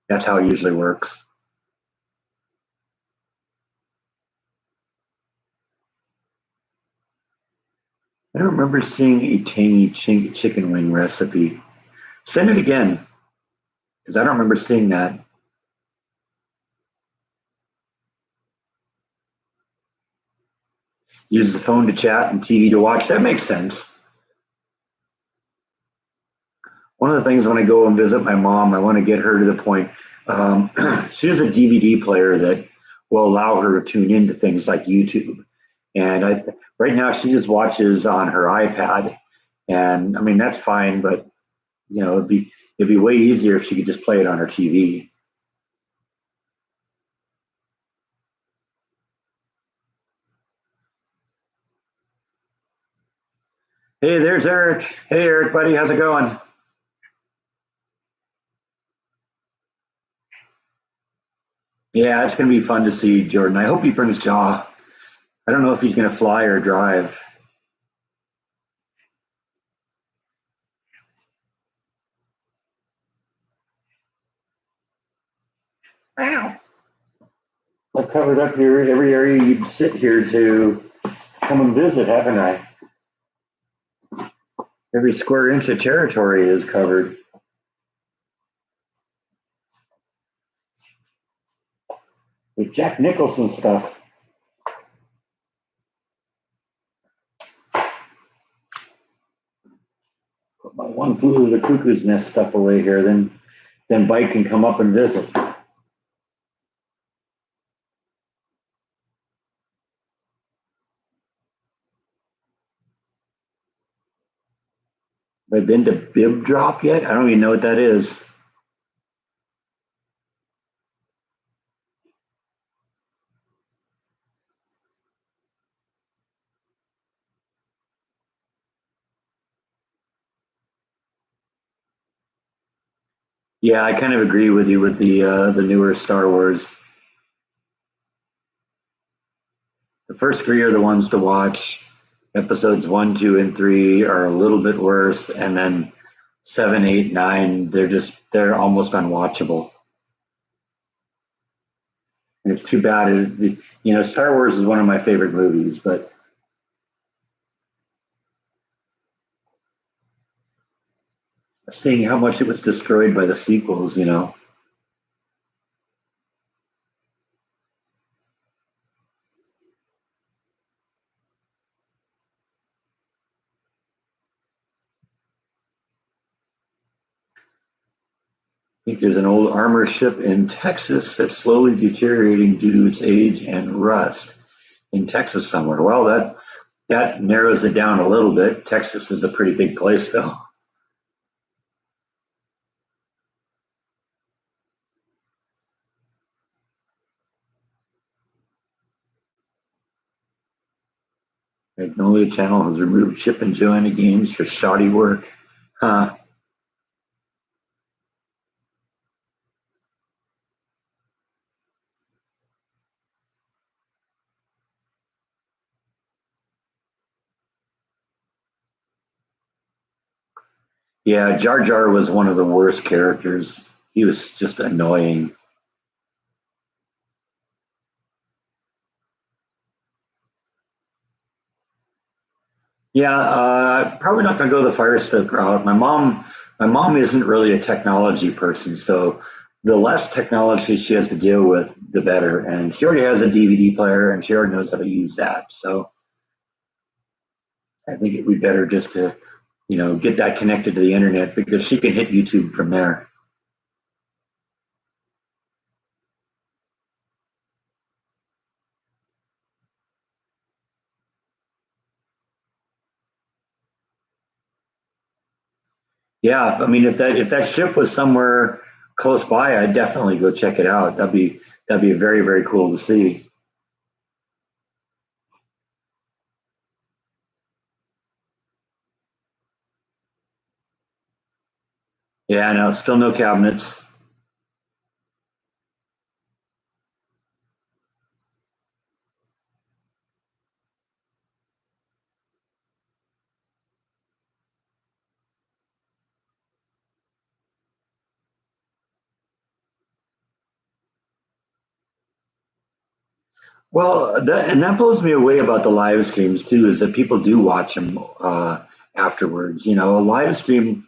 That's how it usually works. I don't remember seeing a tangy chicken wing recipe. Send it again, because I don't remember seeing that. Use the phone to chat and TV to watch. That makes sense. One of the things when I go and visit my mom, I want to get her to the point. Um, she has a DVD player that will allow her to tune into things like YouTube. And right now she just watches on her iPad. And I mean, that's fine, but it'd be way easier if she could just play it on her TV. Hey, there's Eric. Hey, Eric, buddy, how's it going? Yeah, it's going to be fun to see Jordan. I hope he brings Jaw. I don't know if he's going to fly or drive. Wow. I've covered up here every area you'd sit here to come and visit, haven't I? Every square inch of territory is covered. With Jack Nicholson stuff. Put my one flew of the cuckoo's nest stuff away here, then Bike can come up and visit. Have I been to Bib Drop yet? I don't even know what that is. Yeah, I kind of agree with you with the newer Star Wars. The first three are the ones to watch. Episodes one, two, and three are a little bit worse, and then seven, eight, nine, they're almost unwatchable. And it's too bad. Star Wars is one of my favorite movies, but seeing how much it was destroyed by the sequels. I think there's an old armor ship in Texas that's slowly deteriorating due to its age and rust in Texas somewhere. Well, that narrows it down a little bit. Texas is a pretty big place, though. Magnolia Channel has removed Chip and Joanna Gaines for shoddy work. Huh. Yeah, Jar Jar was one of the worst characters. He was just annoying. Yeah, probably not going to go the Fire Stick route. My mom isn't really a technology person, so the less technology she has to deal with, the better. And she already has a DVD player, and she already knows how to use that. So I think it would be better just to, get that connected to the internet because she can hit YouTube from there. Yeah, I mean, if that ship was somewhere close by, I'd definitely go check it out. That'd be very very cool to see. Yeah, no, still no cabinets. Well, that blows me away about the live streams too, is that people do watch them afterwards. A live stream,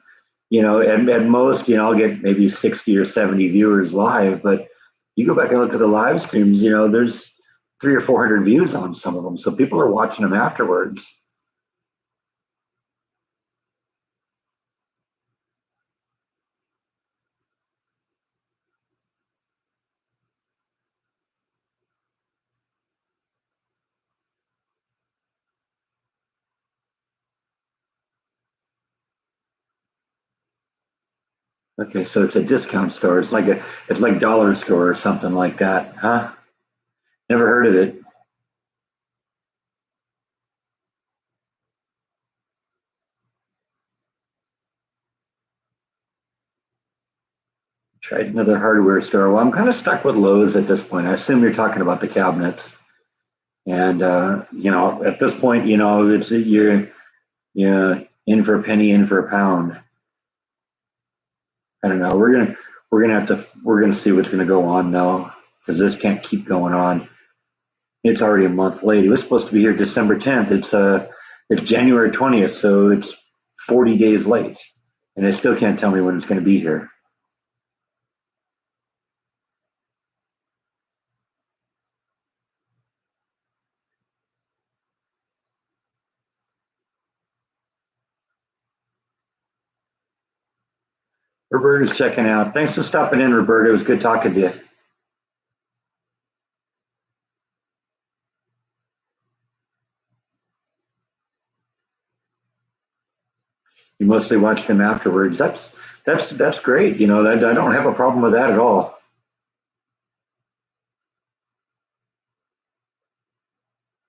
at most, I'll get maybe 60 or 70 viewers live, but you go back and look at the live streams, there's three or 400 views on some of them, so people are watching them afterwards. Okay, so it's a discount store. It's like dollar store or something like that, huh? Never heard of it. Tried another hardware store. Well, I'm kind of stuck with Lowe's at this point. I assume you're talking about the cabinets. And at this point, it's you're in for a penny, in for a pound. I don't know. We're gonna see what's gonna go on now because this can't keep going on. It's already a month late. It was supposed to be here December 10th. It's January 20th, so it's 40 days late, and they still can't tell me when it's going to be here. Roberta's checking out. Thanks for stopping in, Roberta. It was good talking to you. You mostly watch them afterwards. That's great. That I don't have a problem with that at all.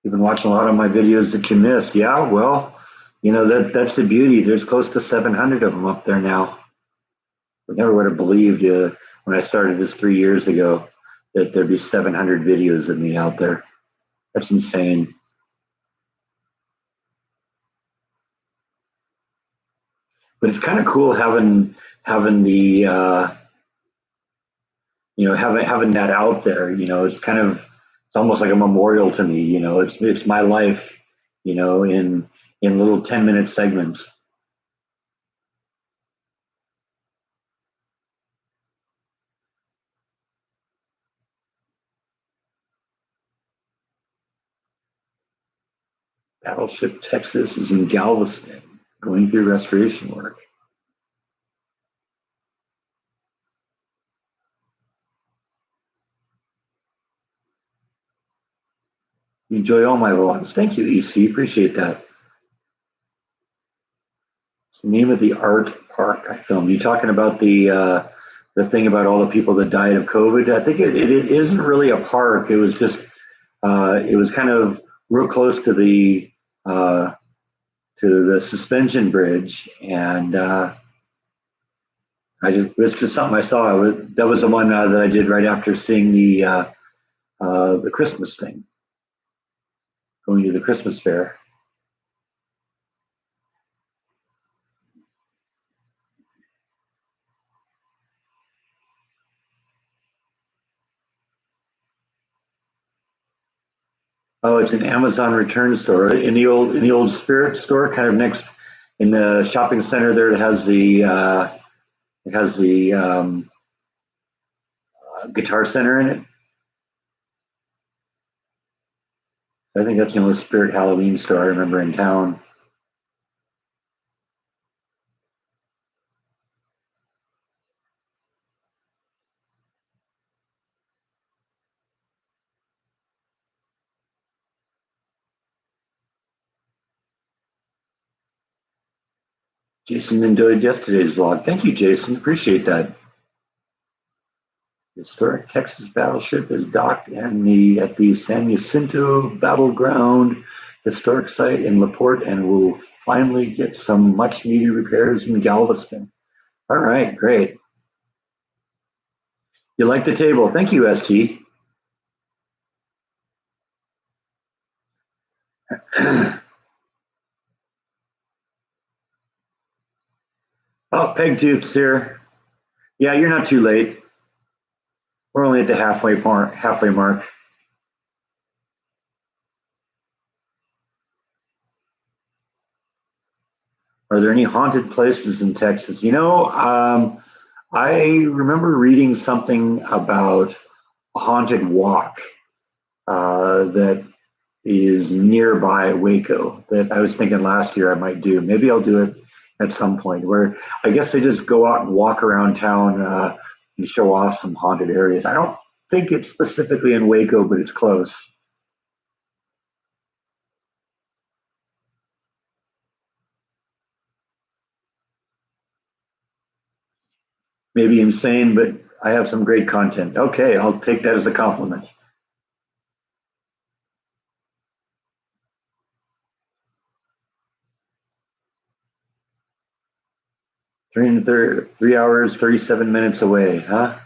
You've been watching a lot of my videos that you missed. Yeah, well, that's the beauty. There's close to 700 of them up there now. I never would have believed when I started this 3 years ago that there'd be 700 videos of me out there. That's insane. But it's kind of cool having the having that out there. It's almost like a memorial to me. It's my life. In little 10-minute segments. Battleship Texas is in Galveston, going through restoration work. You enjoy all my vlogs. Thank you, EC. Appreciate that. It's the name of the art park I filmed. You talking about the thing about all the people that died of COVID? I think it isn't really a park. It was just it was kind of real close uh, to the suspension bridge, and it's just something I saw. That was the one that I did right after seeing the Christmas thing, going to the Christmas fair. Oh, it's an Amazon return store in the old Spirit store, kind of next in the shopping center there. It has the Guitar Center in it. I think that's the only Spirit Halloween store I remember in town. Jason enjoyed yesterday's vlog. Thank you, Jason. Appreciate that. Historic Texas battleship is docked and at the San Jacinto Battleground historic site in LaPorte and will finally get some much needed repairs in Galveston. All right, great. You like the table? Thank you, ST. Oh, Peg Tooth's here. Yeah, you're not too late. We're only at the halfway mark. Are there any haunted places in Texas? I remember reading something about a haunted walk that is nearby Waco that I was thinking last year I might do. Maybe I'll do it at some point where I guess they just go out and walk around town and show off some haunted areas. I don't think it's specifically in Waco, but it's close. Maybe insane, but I have some great content. Okay, I'll take that as a compliment. 3 hours, 37 minutes away, huh?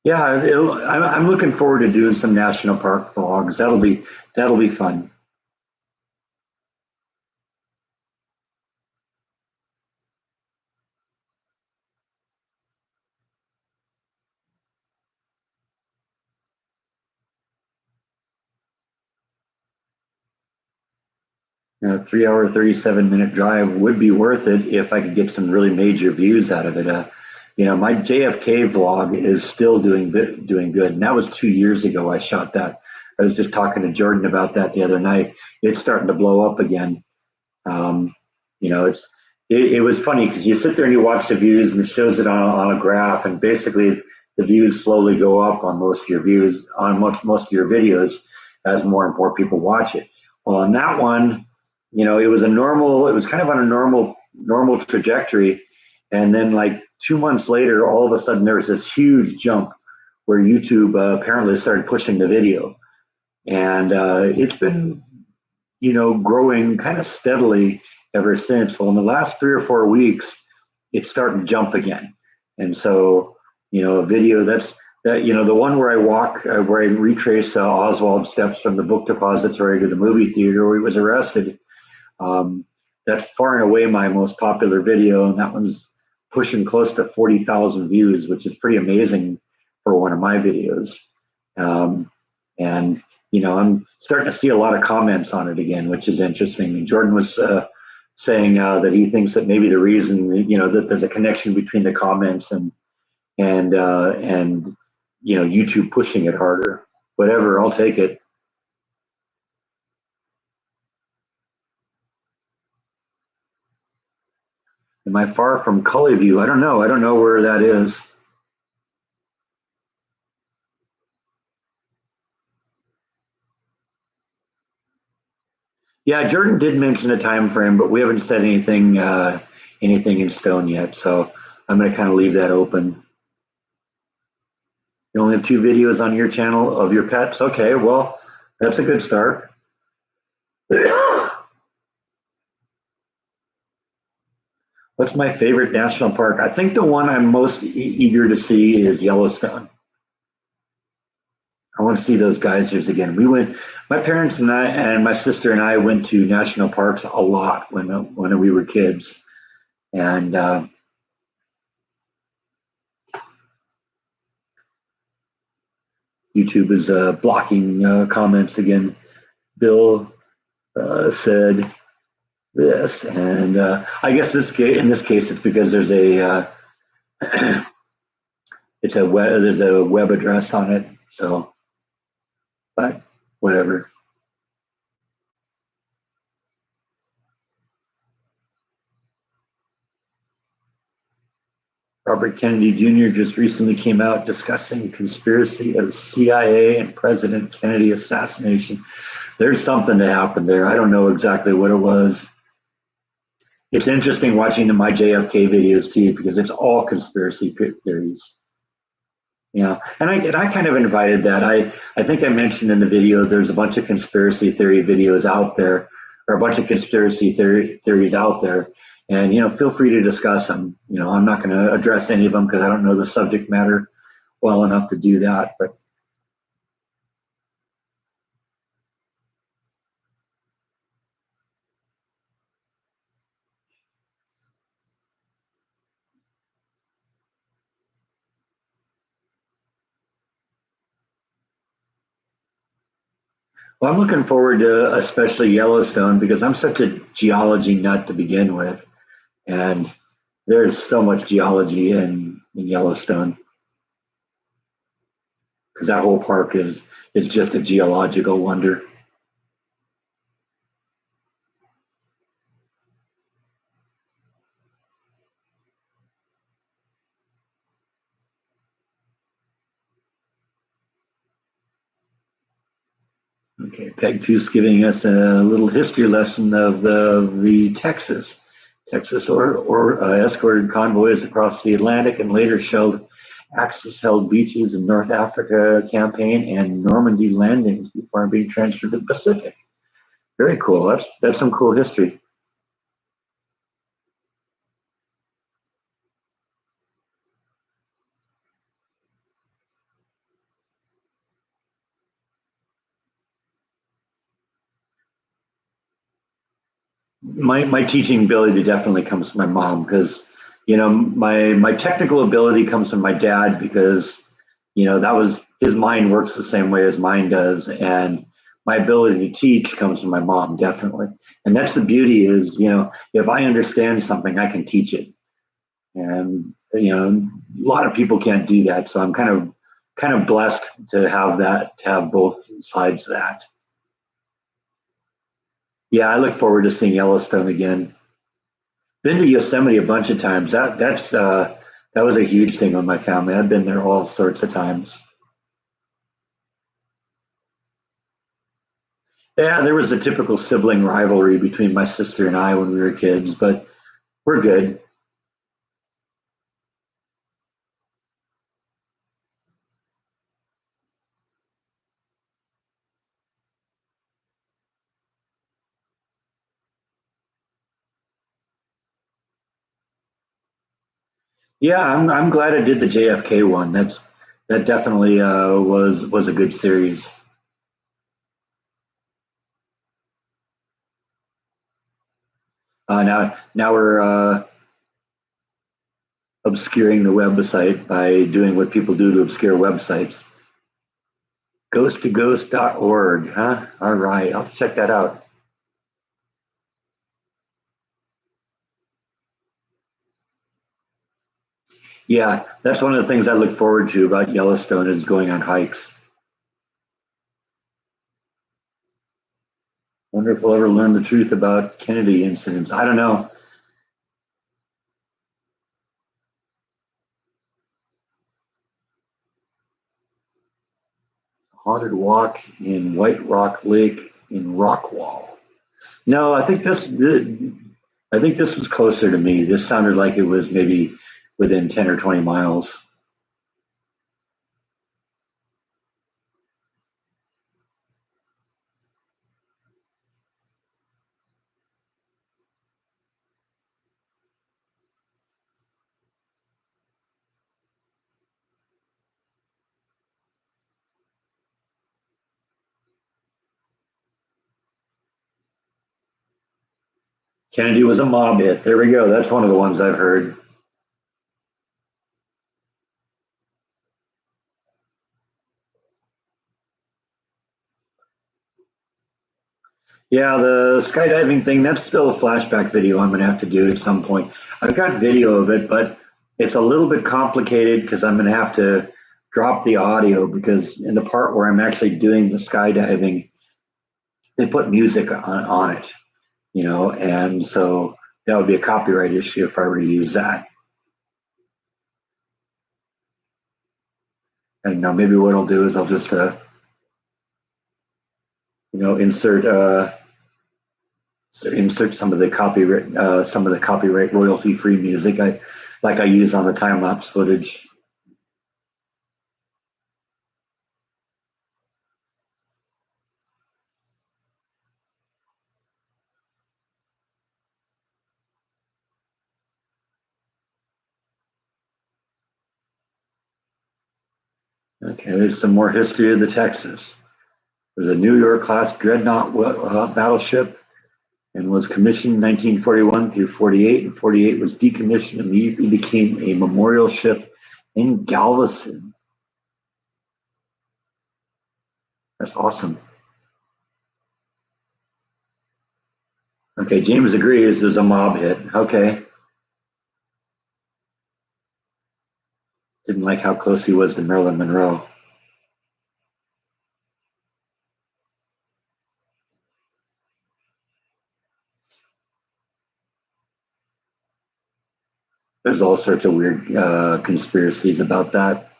Yeah, I'm looking forward to doing some national park vlogs. That'll be fun. A 3 hour, 37-minute drive would be worth it if I could get some really major views out of it. My JFK vlog is still doing good, and that was 2 years ago. I shot that. I was just talking to Jordan about that the other night. It's starting to blow up again. Um, it was funny because you sit there and you watch the views, and it shows it on a graph, and basically the views slowly go up on most of your videos as more and more people watch it. Well, on that one, it was kind of on a normal trajectory, and then like 2 months later, all of a sudden there was this huge jump where YouTube apparently started pushing the video, and it's been growing kind of steadily ever since. Well, in the last 3 or 4 weeks, it's starting to jump again. And so, a video the one where I walk, where I retrace Oswald's steps from the book depository to the movie theater where he was arrested. Um, that's far and away my most popular video, and that one's pushing close to 40,000 views, which is pretty amazing for one of my videos. And I'm starting to see a lot of comments on it again, which is interesting. And Jordan was saying that he thinks that maybe the reason, that there's a connection between the comments and YouTube pushing it harder. Whatever, I'll take it. Am I far from View? I don't know. I don't know where that is. Yeah, Jordan did mention a time frame, but we haven't said anything in stone yet. So I'm going to kind of leave that open. You only have 2 videos on your channel of your pets. Okay, well, that's a good start. What's my favorite national park? I think the one I'm most eager to see is Yellowstone. I want to see those geysers again. My parents and I and my sister and I went to national parks a lot when we were kids. And YouTube is blocking comments again. Bill said this, and I guess in this case it's because there's a there's a web address on it. So, but whatever. Robert Kennedy Jr. just recently came out discussing conspiracy of CIA and President Kennedy assassination. There's something to happen there. I don't know exactly what it was. It's interesting watching my JFK videos too because it's all conspiracy theories. Yeah, and I kind of invited that. I think I mentioned in the video there's a bunch of conspiracy theory videos out there, or a bunch of conspiracy theories out there, and feel free to discuss them. I'm not going to address any of them because I don't know the subject matter well enough to do that. But well, I'm looking forward to especially Yellowstone because I'm such a geology nut to begin with, and there's so much geology in Yellowstone because that whole park is just a geological wonder. Okay, Peg Two's giving us a little history lesson of the Texas or escorted convoys across the Atlantic and later shelled Axis-held beaches in North Africa campaign and Normandy landings before being transferred to the Pacific. Very cool. That's some cool history. My teaching ability definitely comes from my mom because my technical ability comes from my dad because that was his mind works the same way as mine does, and my ability to teach comes from my mom definitely. And that's the beauty is if I understand something I can teach it, and a lot of people can't do that, so I'm kind of blessed to have that, to have both sides of that. Yeah, I look forward to seeing Yellowstone again. Been to Yosemite a bunch of times. That was a huge thing with my family. I've been there all sorts of times. Yeah, there was a typical sibling rivalry between my sister and I when we were kids, but we're good. Yeah, I'm glad I did the JFK one. That definitely was a good series. Now we're obscuring the website by doing what people do to obscure websites. Ghost2ghost.org, huh? All right, I'll check that out. Yeah, that's one of the things I look forward to about Yellowstone is going on hikes. Wonder if we'll ever learn the truth about Kennedy incidents. I don't know. Haunted walk in White Rock Lake in Rockwall. No, I think this was closer to me. This sounded like it was maybe within 10 or 20 miles. Kennedy was a mob hit. There we go. That's one of the ones I've heard. Yeah, the skydiving thing, that's still a flashback video I'm going to have to do at some point. I've got video of it, but it's a little bit complicated because I'm going to have to drop the audio because in the part where I'm actually doing the skydiving, they put music on it, and so that would be a copyright issue if I were to use that. And maybe what I'll do is I'll just, insert insert some of the copyright royalty free music like I use on the time lapse footage. Okay, there's some more history of the Texas. It was a New York class dreadnought battleship and was commissioned in 1941 through 48. And 48 was decommissioned, immediately became a memorial ship in Galveston. That's awesome. Okay, James agrees there's a mob hit. Okay. Didn't like how close he was to Marilyn Monroe. There's all sorts of weird conspiracies about that.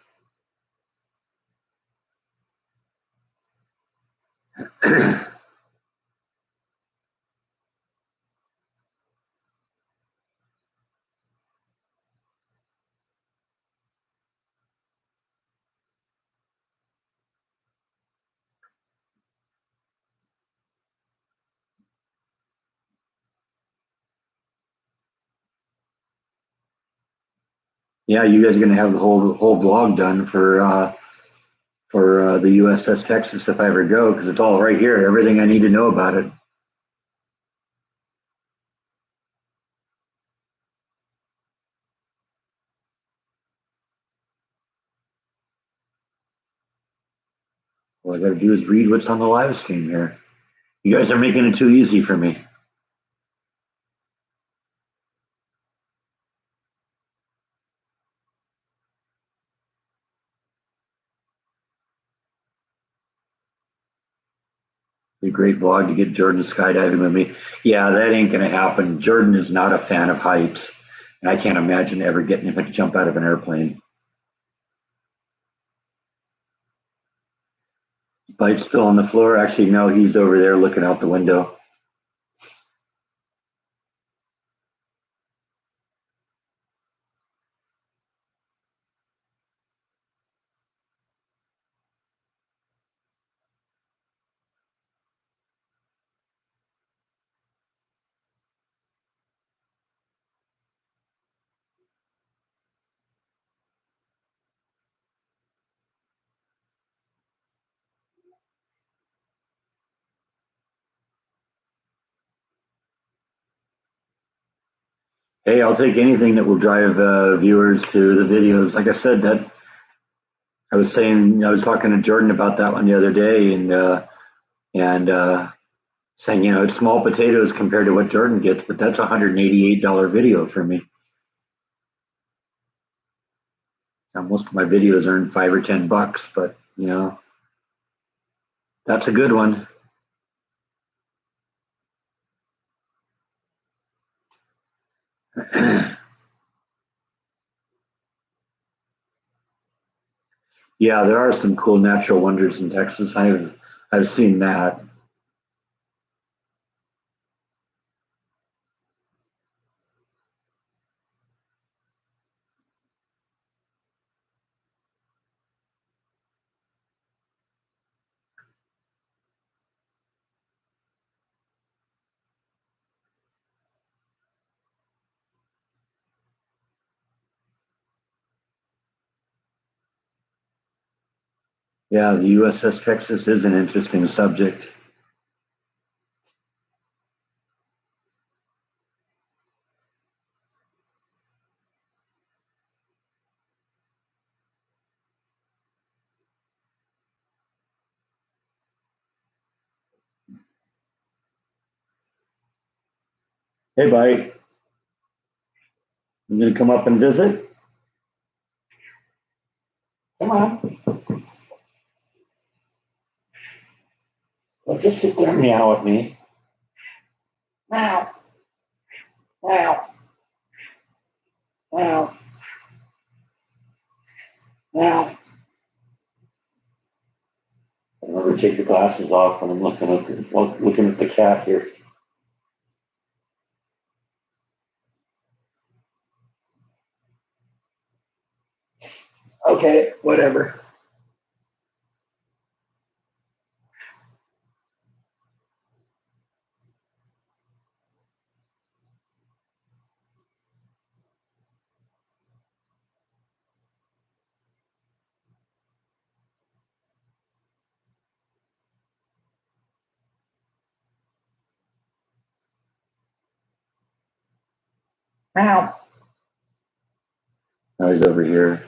Yeah, you guys are going to have the whole vlog done for the USS Texas if I ever go, because it's all right here. Everything I need to know about it. All I got to do is read what's on the live stream here. You guys are making it too easy for me. Be a great vlog to get Jordan skydiving with me. Yeah, that ain't going to happen. Jordan is not a fan of heights, and I can't imagine ever getting him to jump out of an airplane. Bite's still on the floor. Actually, no, he's over there looking out the window. Hey, I'll take anything that will drive viewers to the videos. Like I said, that I was talking to Jordan about that one the other day, and saying, it's small potatoes compared to what Jordan gets, but that's a $188 video for me. Now, most of my videos earn $5 or $10, but that's a good one. Yeah, there are some cool natural wonders in Texas. I've seen that. Yeah, the USS Texas is an interesting subject. Hey, Bite, you gonna come up and visit? Come on. Well, just sit there and meow at me. Meow, meow, meow, meow. I never take the glasses off when I'm looking at the cat here. Okay, whatever. Meow. Now he's over here.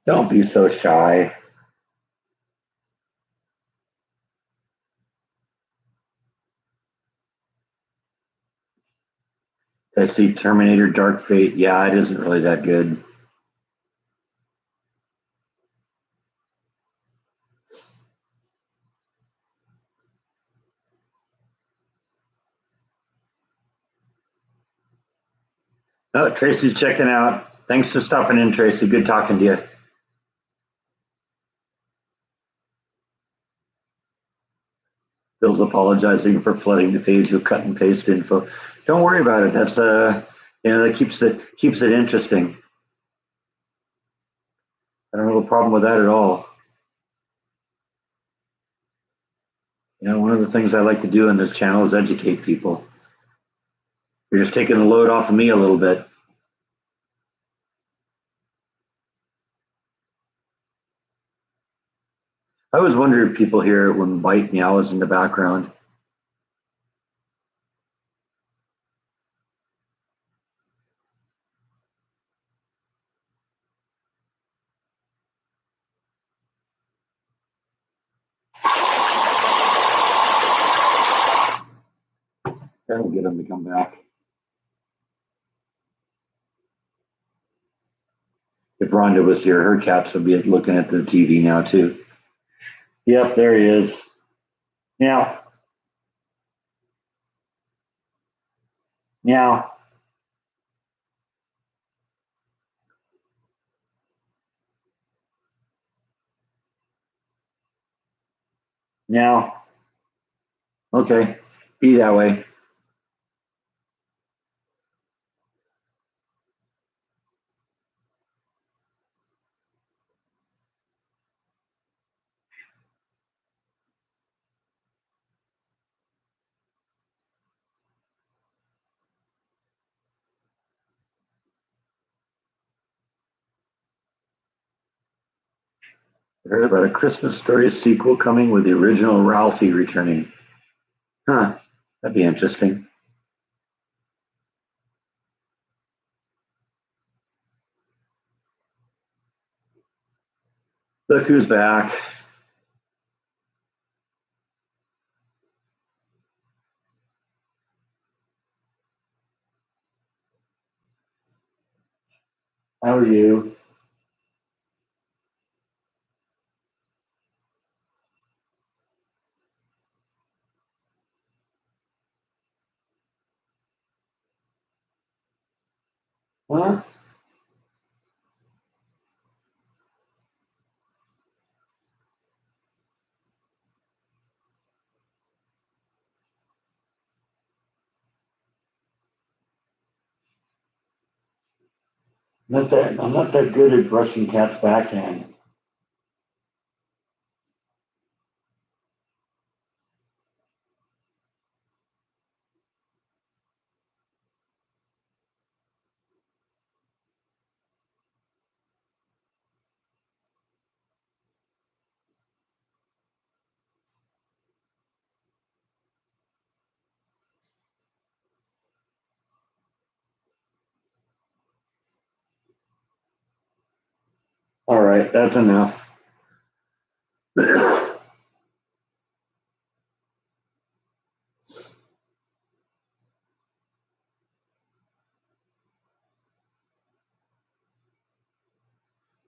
Don't be so shy. I see Terminator Dark Fate. Yeah, it isn't really that good. Oh, Tracy's checking out. Thanks for stopping in, Tracy. Good talking to you. Bill's apologizing for flooding the page with cut and paste info. Don't worry about it. That's that keeps it interesting. I don't have a problem with that at all. One of the things I like to do in this channel is educate people. You're just taking the load off of me a little bit. I always wonder if people hear it when Bite meows in the background. That'll get them to come back. If Rhonda was here, her cats would be looking at the TV now too. Yep, there he is. Meow. Meow. Meow. Okay, be that way. I heard about a Christmas Story sequel coming with the original Ralphie returning. Huh, that'd be interesting. Look who's back. How are you? Huh? I'm not that good at brushing cats' backhand. All right, that's enough.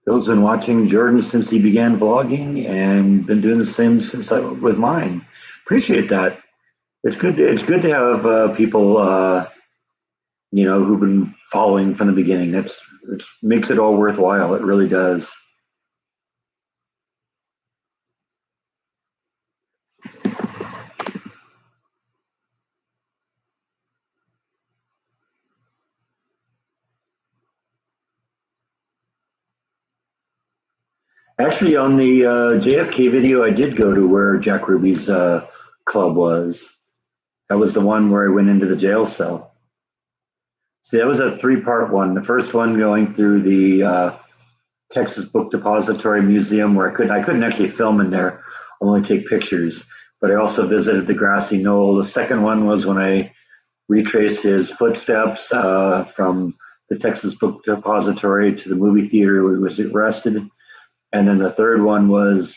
Bill's been watching Jordan since he began vlogging and been doing the same since with mine. Appreciate that. It's good to have people who've been following from the beginning. It makes it all worthwhile. It really does. Actually, on the JFK video, I did go to where Jack Ruby's club was. That was the one where I went into the jail cell. See, that was a three-part one. The first one going through the Texas Book Depository Museum, where I couldn't actually film in there. I'll only take pictures. But I also visited the grassy knoll. The second one was when I retraced his footsteps from the Texas Book Depository to the movie theater where he was arrested. And then the third one was,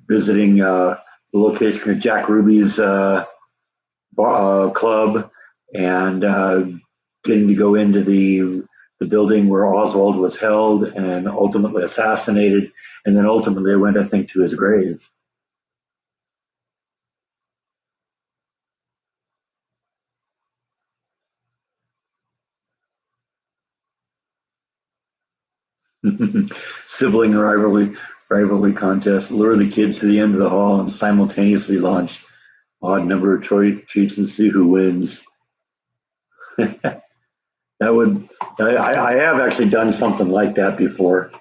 visiting the location of Jack Ruby's club and getting to go into the building where Oswald was held and ultimately assassinated. And then ultimately I went, I think, to his grave. Sibling rivalry contest, lure the kids to the end of the hall and simultaneously launch odd number of treats and see who wins. that would I have actually done something like that before.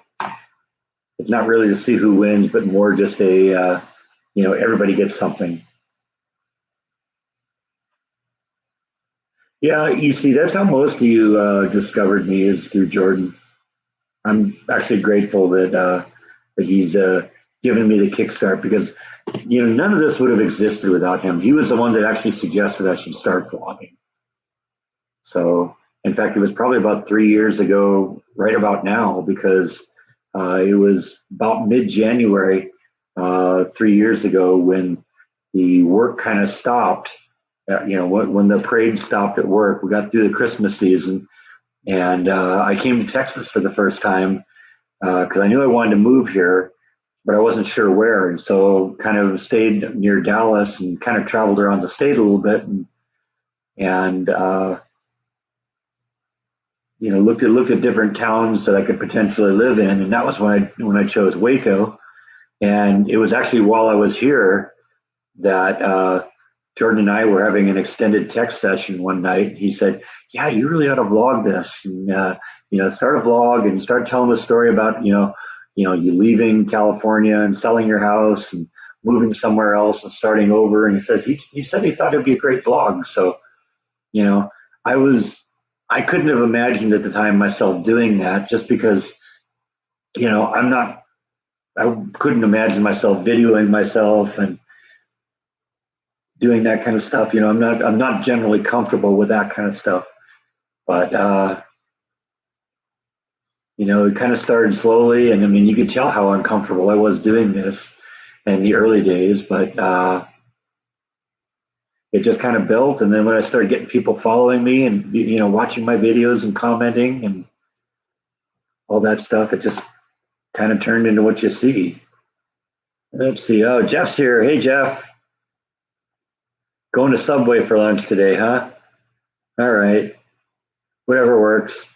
It's not really to see who wins, but more just everybody gets something. Yeah, you see, that's how most of you discovered me is through Jordan. I'm actually grateful that he's given me the kickstart because none of this would have existed without him. He was the one that actually suggested I should start vlogging. So, in fact, it was probably about 3 years ago, right about now, because it was about mid-January 3 years ago when the work kind of stopped. When the parade stopped at work, we got through the Christmas season, and I came to Texas for the first time because I knew I wanted to move here, but I wasn't sure where, and so kind of stayed near Dallas and kind of traveled around the state a little bit, and looked at different towns that I could potentially live in, and that was when I chose Waco, and it was actually while I was here that Jordan and I were having an extended text session one night. He said, "Yeah, you really ought to vlog this, and start a vlog and start telling the story about you leaving California and selling your house and moving somewhere else and starting over." And he said he thought it'd be a great vlog. So you know, I couldn't have imagined at the time myself doing that just because I'm not. I couldn't imagine myself videoing myself and doing that kind of stuff. I'm not generally comfortable with that kind of stuff. But it kind of started slowly, and I mean, you could tell how uncomfortable I was doing this in the early days, but it just kind of built. And then when I started getting people following me and watching my videos and commenting and all that stuff, it just kind of turned into what you see. Let's see. Oh, Jeff's here. Hey, Jeff. Going to Subway for lunch today, huh? All right. Whatever works.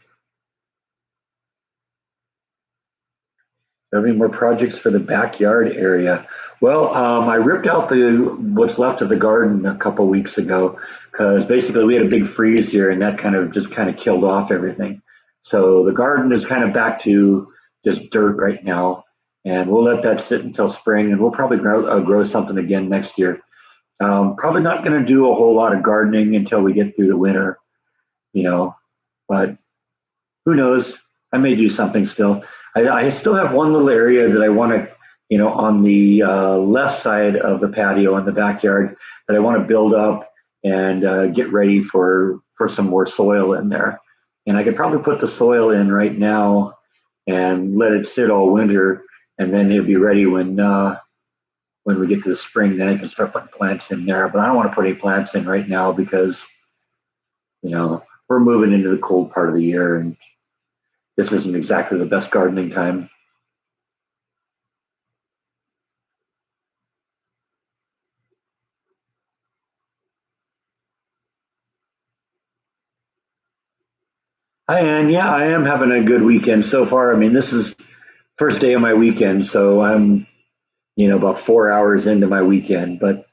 Do you have any more projects for the backyard area? Well, I ripped out what's left of the garden a couple weeks ago because basically we had a big freeze here and that kind of killed off everything. So the garden is kind of back to just dirt right now, and we'll let that sit until spring, and we'll probably grow something again next year. Probably not going to do a whole lot of gardening until we get through the winter, but who knows? I may do something still. I still have one little area that I want to, on the left side of the patio in the backyard that I want to build up and get ready for some more soil in there. And I could probably put the soil in right now and let it sit all winter, and then it'll be ready when we get to the spring. Then I can start putting plants in there. But I don't want to put any plants in right now because we're moving into the cold part of the year, and this isn't exactly the best gardening time. Hi, Ann. Yeah, I am having a good weekend so far. I mean, this is first day of my weekend, so I'm, about 4 hours into my weekend. But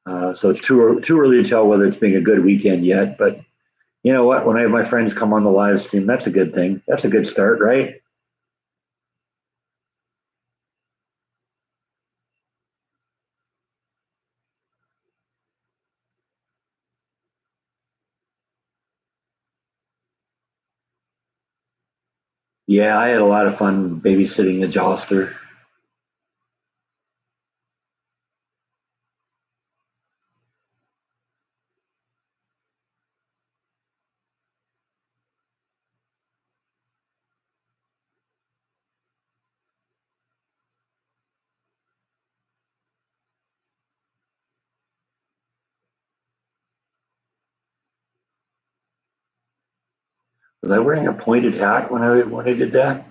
so it's too early to tell whether it's being a good weekend yet. But you know what? When I have my friends come on the live stream, that's a good thing. That's a good start, right? Yeah, I had a lot of fun babysitting the Joster. Was I wearing a pointed hat when I did that?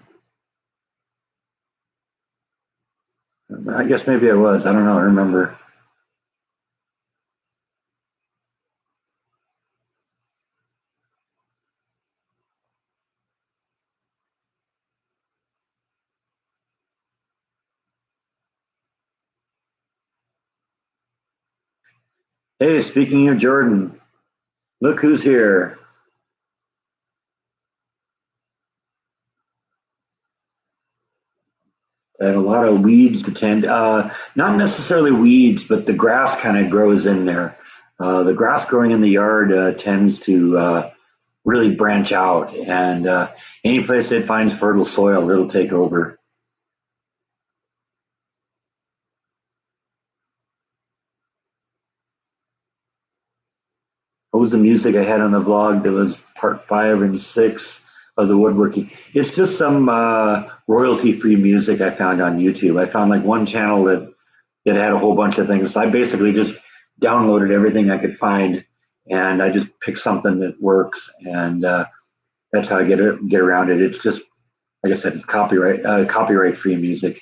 I guess maybe I was. I don't know. I remember. Hey, speaking of Jordan, look who's here. I had a lot of weeds to tend. Not necessarily weeds, but the grass kind of grows in there. The grass growing in the yard tends to really branch out, and any place it finds fertile soil, it'll take over. What was the music I had on the vlog that was part 5 and 6 of the woodworking? It's just some royalty-free music I found on YouTube. I found like one channel that had a whole bunch of things. So I basically just downloaded everything I could find, and I just picked something that works, and that's how I get around it. It's just like I said, it's copyright free music.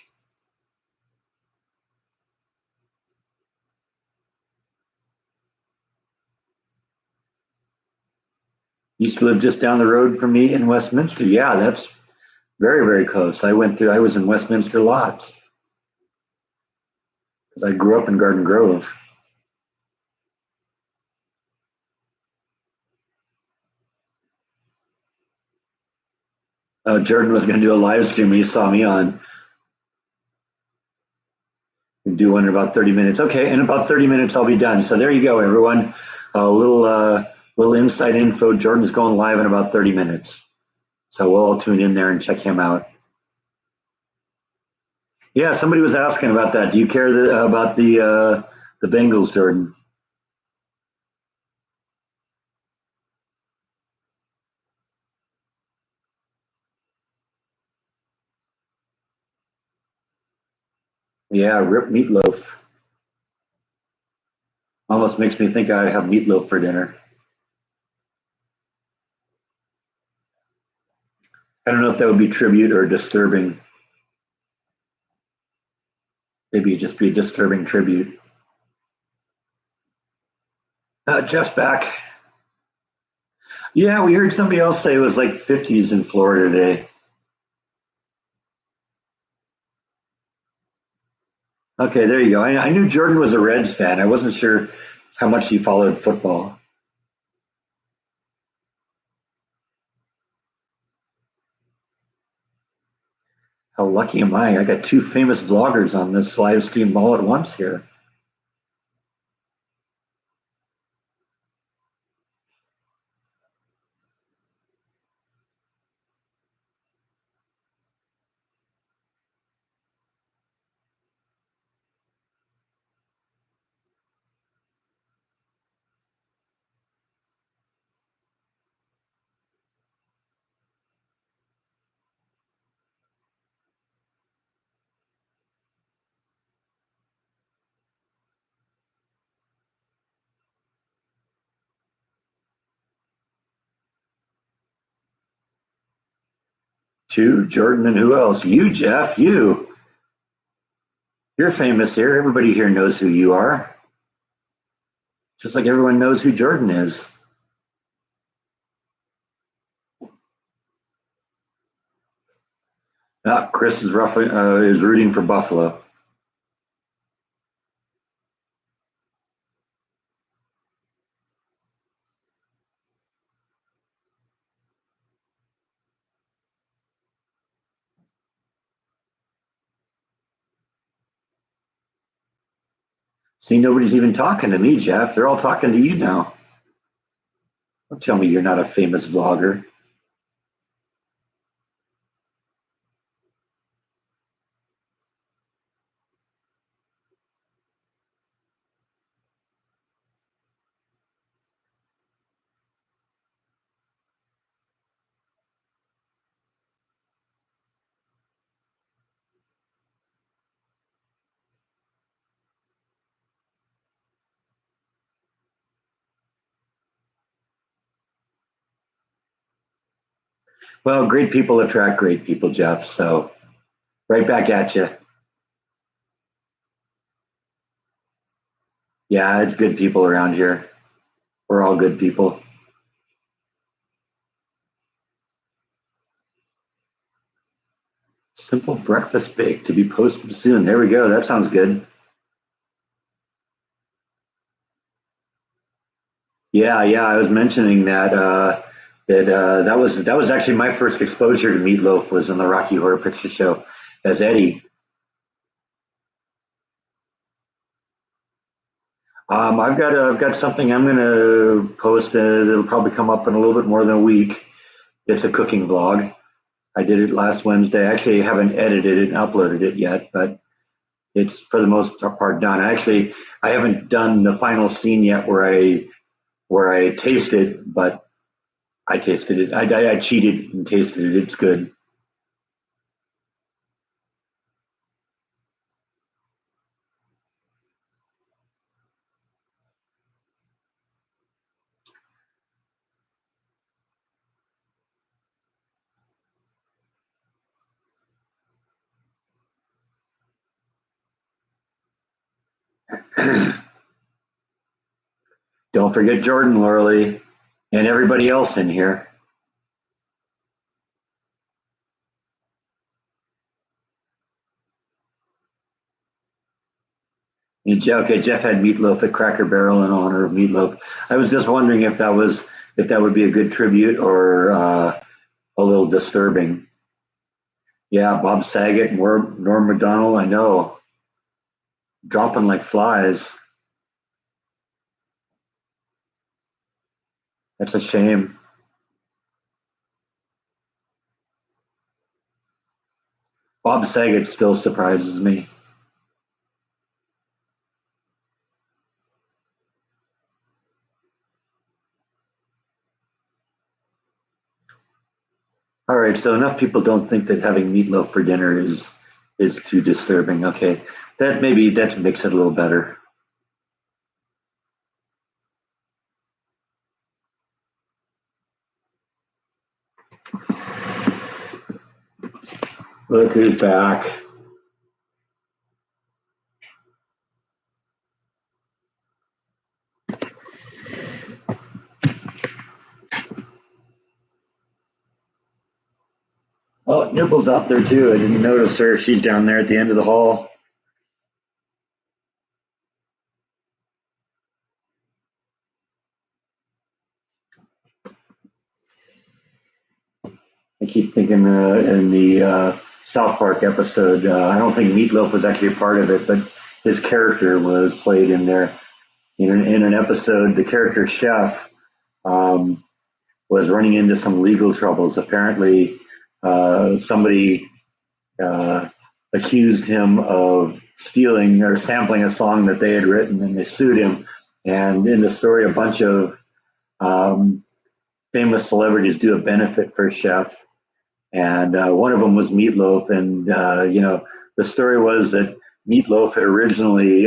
Used to live just down the road from me in Westminster. Yeah, that's very close. I was in Westminster lots because I grew up in Garden Grove. Jordan was going to do a live stream. He saw me on and do one in about 30 minutes. Okay, in about 30 minutes, I'll be done. So there you go, everyone. A little inside info. Jordan's going live in about 30 minutes. So we'll all tune in there and check him out. Yeah, somebody was asking about that. Do you care about the Bengals, Jordan? Yeah, rip meatloaf. Almost makes me think I'd have meatloaf for dinner. I don't know if that would be tribute or disturbing. Maybe it'd just be a disturbing tribute. Jeff's back. Yeah, we heard somebody else say it was like 50s in Florida today. Okay, there you go. I knew Jordan was a Reds fan. I wasn't sure how much he followed football. How lucky am I? I got two famous vloggers on this live stream all at once here. Two, Jordan, and who else? You, Jeff, you. You're famous here. Everybody here knows who you are. Just like everyone knows who Jordan is. Chris is roughly is rooting for Buffalo. See, nobody's even talking to me, Jeff. They're all talking to you now. Don't tell me you're not a famous vlogger. Well, great people attract great people, Jeff. So right back at you. Yeah, it's good people around here. We're all good people. Simple breakfast bake to be posted soon. There we go. That sounds good. Yeah, yeah. I was mentioning that that was actually my first exposure to meatloaf was in the Rocky Horror Picture Show as Eddie. I've got something I'm going to post. It'll probably come up in a little bit more than a week. It's a cooking vlog. I did it last Wednesday. Actually, I haven't edited it and uploaded it yet, but it's for the most part done. I haven't done the final scene yet where I taste it, but I tasted it. I cheated and tasted it. It's good. Don't forget Jordan Lorley and everybody else in here. And okay, Jeff had meatloaf at Cracker Barrel in honor of meatloaf. I was just wondering if that would be a good tribute or a little disturbing. Yeah, Bob Saget, Norm Macdonald. I know, dropping like flies. That's a shame. Bob Saget still surprises me. All right, so enough people don't think that having meatloaf for dinner is too disturbing. Okay, that makes it a little better. Look who's back. Oh, Nibble's out there too. I didn't notice her. She's down there at the end of the hall. I keep thinking in the South Park episode, I don't think Meatloaf was actually a part of it, but his character was played in there. In an episode, the character Chef um, was running into some legal troubles. Apparently, somebody accused him of stealing or sampling a song that they had written, and they sued him. And in the story, a bunch of um, famous celebrities do a benefit for Chef, and one of them was Meatloaf. And the story was that Meatloaf had originally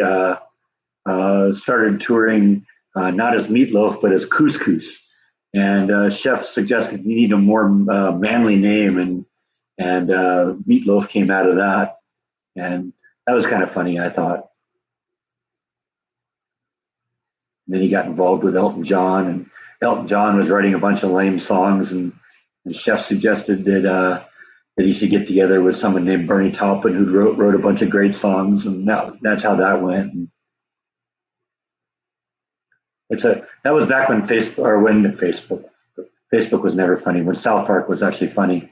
started touring not as Meatloaf but as Couscous, and Chef suggested you need a more manly name, and and Meatloaf came out of that, and that was kind of funny, I thought. And then he got involved with Elton John, and Elton John was writing a bunch of lame songs, and Chef suggested that he should get together with someone named Bernie Taupin who wrote a bunch of great songs, and that's how that went. And that was back when Facebook was never funny, when South Park was actually funny.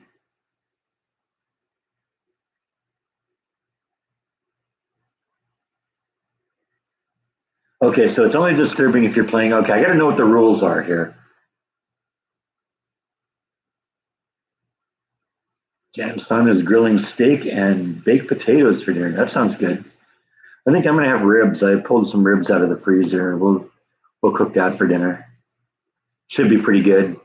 Okay, so it's only disturbing if you're playing. Okay, I got to know what the rules are here. Jan's son is grilling steak and baked potatoes for dinner. That sounds good. I think I'm gonna have ribs. I pulled some ribs out of the freezer. We'll cook that for dinner. Should be pretty good.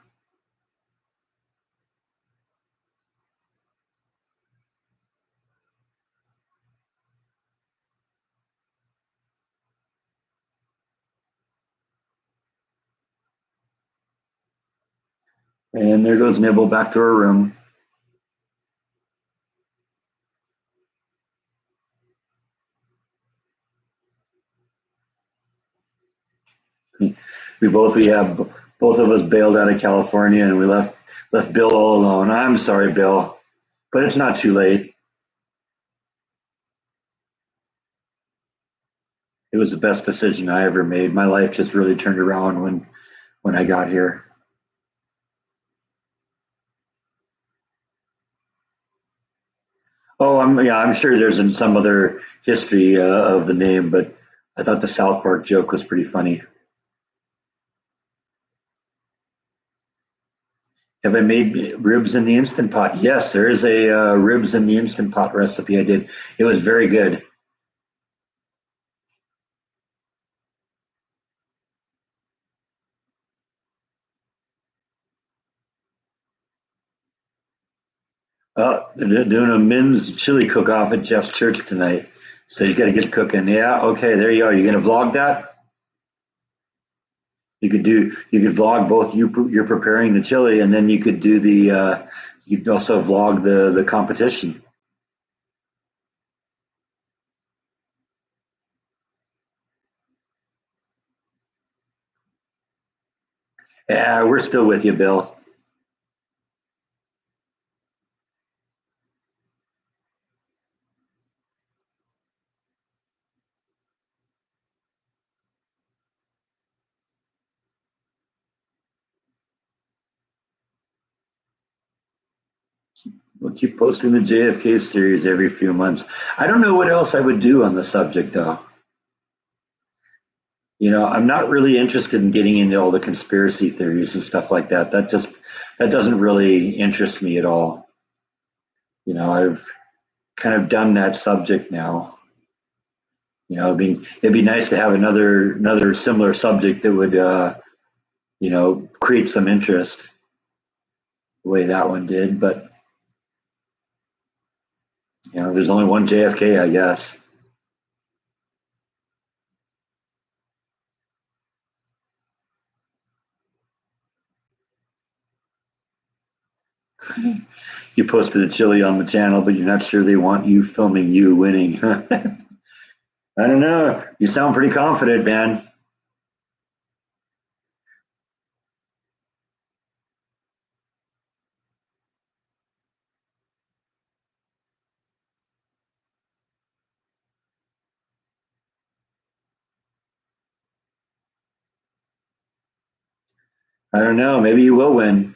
And there goes Nibble back to her room. We have both of us bailed out of California, and we left Bill all alone. I'm sorry, Bill, but it's not too late. It was the best decision I ever made. My life just really turned around when I got here. Oh, I'm sure there's some other history of the name, but I thought the South Park joke was pretty funny. Have I made ribs in the Instant Pot? Yes, there is a ribs in the Instant Pot recipe I did. It was very good. They're doing a men's chili cook-off at Jeff's church tonight, so you got to get cooking. Yeah, okay, there you are. You gonna vlog that? You could vlog both you're preparing the chili, and then you could do the you could also vlog the competition. Yeah, we're still with you, Bill. We'll keep posting the JFK series every few months. I don't know what else I would do on the subject, though. I'm not really interested in getting into all the conspiracy theories and stuff like that. That doesn't really interest me at all. I've kind of done that subject now. It'd be nice to have another similar subject that would create some interest the way that one did. But there's only one JFK, I guess. You posted a chili on the channel, but you're not sure they want you filming you winning. I don't know. You sound pretty confident, man. I don't know. Maybe you will win.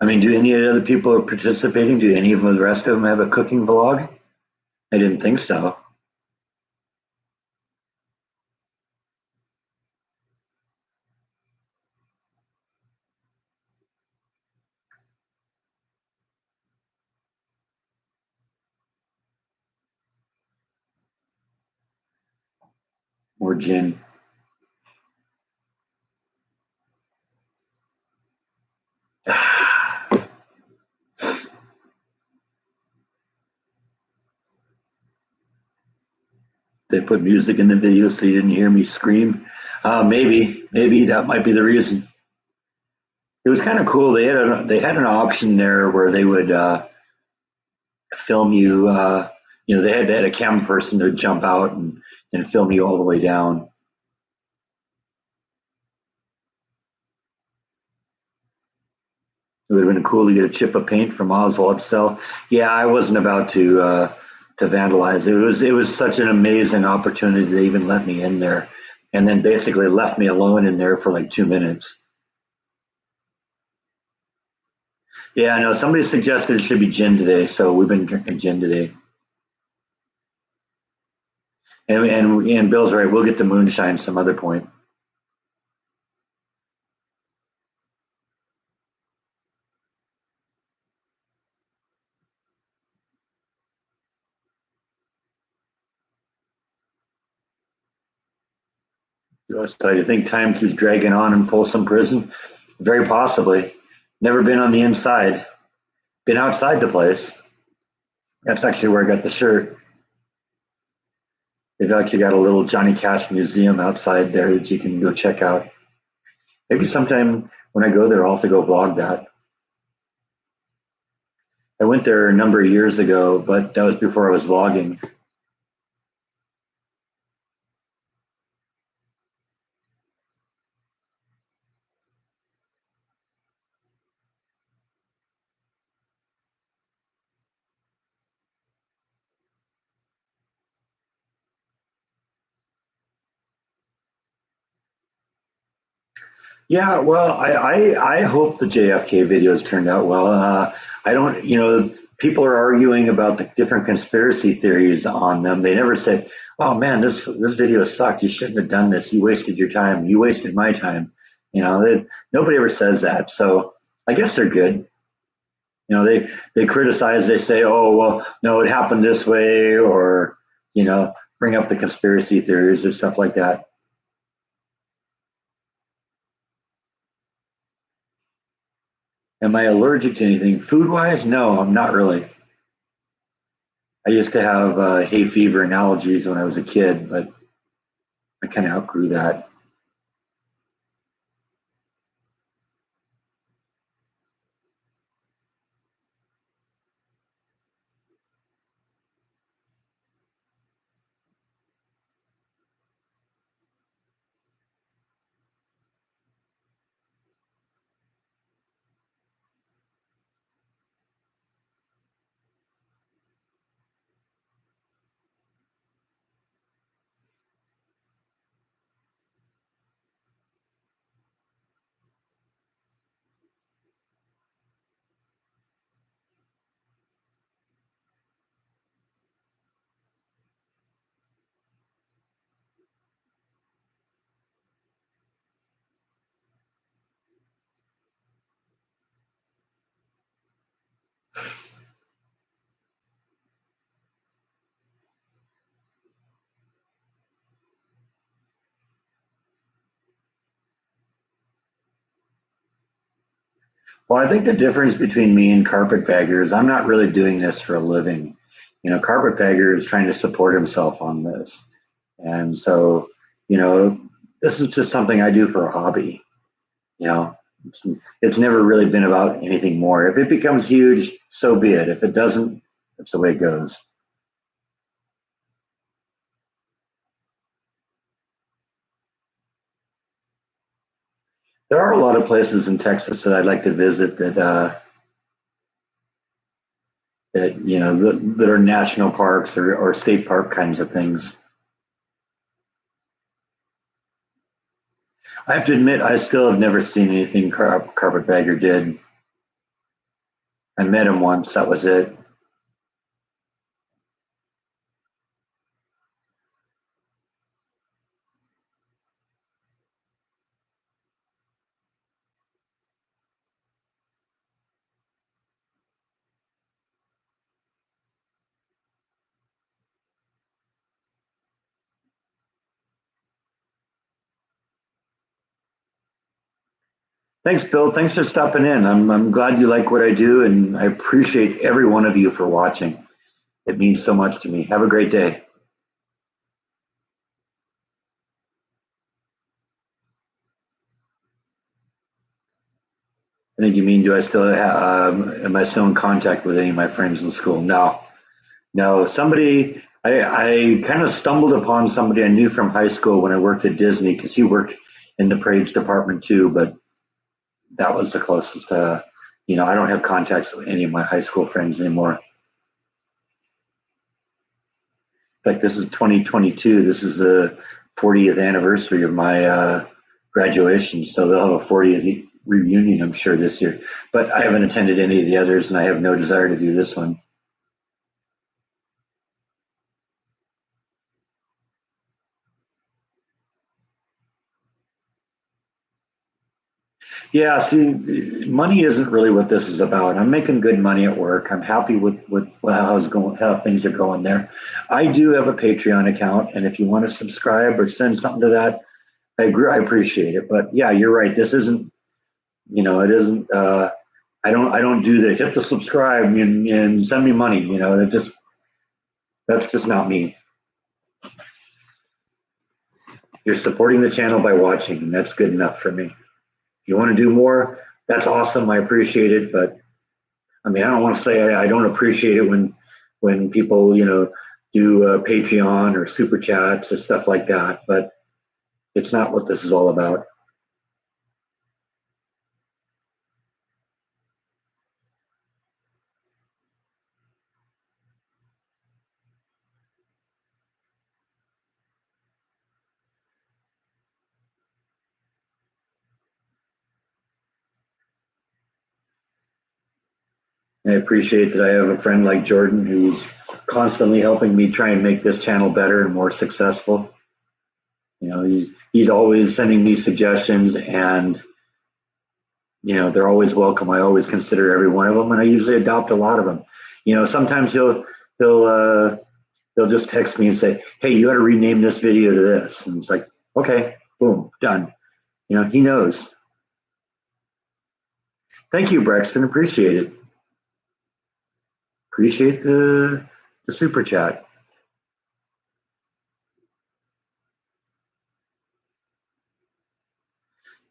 I mean, do any of the other people are participating? Do any of the rest of them have a cooking vlog? I didn't think so. Or gin. They put music in the video so you didn't hear me scream. Maybe that might be the reason. It was kind of cool. They had an option there where they would film you. They had a camera person who'd jump out and film you all the way down. It would have been cool to get a chip of paint from Oswald. So yeah, I wasn't about to vandalize. It was such an amazing opportunity to even let me in there, and then basically left me alone in there for like 2 minutes. Yeah, I know somebody suggested it should be gin today, so we've been drinking gin today. And Bill's right. We'll get the moonshine some other point. So you think time keeps dragging on in Folsom Prison? Very possibly. Never been on the inside. Been outside the place. That's actually where I got the shirt. They've actually got a little Johnny Cash museum outside there that you can go check out. Maybe sometime when I go there, I'll have to go vlog that. I went there a number of years ago, but that was before I was vlogging. Yeah, well, I hope the JFK videos turned out well. I don't, people are arguing about the different conspiracy theories on them. They never say, "Oh man, this video sucked. You shouldn't have done this. You wasted your time. You wasted my time." Nobody ever says that. So I guess they're good. They criticize. They say, "Oh well, no, it happened this way," or bring up the conspiracy theories or stuff like that. Am I allergic to anything food wise? No, I'm not really. I used to have hay fever and allergies when I was a kid, but I kind of outgrew that. Well, I think the difference between me and carpetbagger is I'm not really doing this for a living. Carpetbagger is trying to support himself on this. And so, you know, this is just something I do for a hobby. You know, it's, it's never really been about anything more. If it becomes huge, so be it. If it doesn't, that's the way it goes. There are a lot of places in Texas that I'd like to visit that are national parks or state park kinds of things. I have to admit, I still have never seen anything Carpetbagger did. I met him once. That was it. Thanks, Bill. Thanks for stopping in. I'm glad you like what I do, and I appreciate every one of you for watching. It means so much to me. Have a great day. I think you mean, do I still am I still in contact with any of my friends in school? No, no. I kind of stumbled upon somebody I knew from high school when I worked at Disney because he worked in the parades department too, but that was the closest. I don't have contacts with any of my high school friends anymore. Like this is 2022. This is the 40th anniversary of my graduation, so they'll have a 40th reunion, I'm sure, this year. But I haven't attended any of the others, and I have no desire to do this one. Yeah, see, money isn't really what this is about. I'm making good money at work. I'm happy with how things are going there. I do have a Patreon account, and if you want to subscribe or send something to that, I agree. I appreciate it. But yeah, you're right. This isn't. It isn't. I don't do the hit the subscribe and send me money. That's just not me. You're supporting the channel by watching, and that's good enough for me. If you want to do more, that's awesome. I appreciate it, but I mean, I don't want to say I don't appreciate it when people do Patreon or super chats or stuff like that. But it's not what this is all about. I appreciate that I have a friend like Jordan who's constantly helping me try and make this channel better and more successful. He's always sending me suggestions, and they're always welcome. I always consider every one of them, and I usually adopt a lot of them. Sometimes he'll they'll just text me and say, "Hey, you got to rename this video to this," and it's like, "Okay, boom, done." He knows. Thank you, Braxton. Appreciate it. Appreciate the super chat.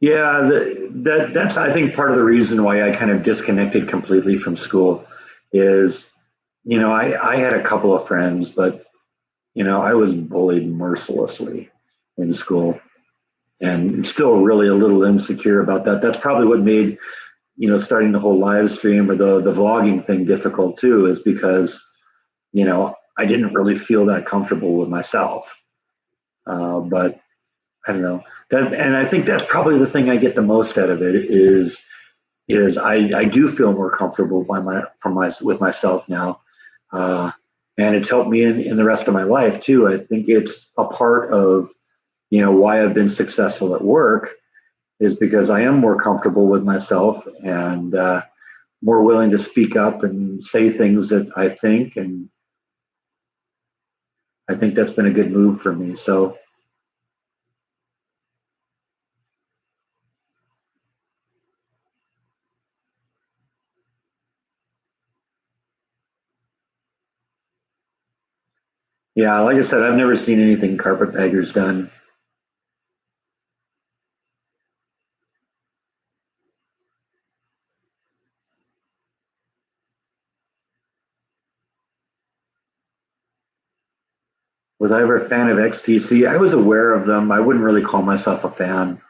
Yeah, that's I think part of the reason why I kind of disconnected completely from school is I had a couple of friends, but I was bullied mercilessly in school, and still really a little insecure about that. That's probably what made starting the whole live stream or the vlogging thing difficult too, is because I didn't really feel that comfortable with myself. But I don't know that, and I think that's probably the thing I get the most out of it is I do feel more comfortable with myself now, uh, and it's helped me in the rest of my life too. I think it's a part of why I've been successful at work is because I am more comfortable with myself and more willing to speak up and say things that I think, and I think that's been a good move for me. So yeah, like I said, I've never seen anything carpetbaggers done. Was I ever a fan of XTC? I was aware of them. I wouldn't really call myself a fan.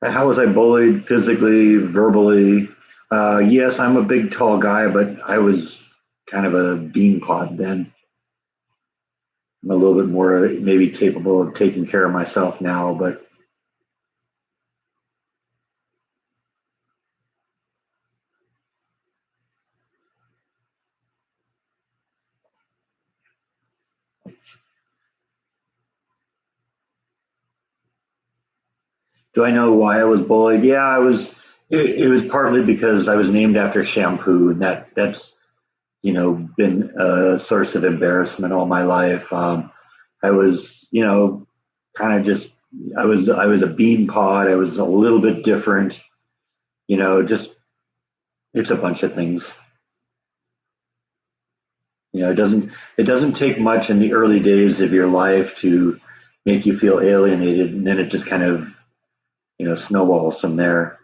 How was I bullied physically, verbally? Yes, I'm a big, tall guy, but I was kind of a bean pod then. I'm a little bit more maybe capable of taking care of myself now, but do I know why I was bullied? Yeah, I was. It was partly because I was named after shampoo, and that's been a source of embarrassment all my life. I was kind of just I was a bean pod. I was a little bit different. Just it's a bunch of things. It doesn't take much in the early days of your life to make you feel alienated, and then it just kind of snowballs from there.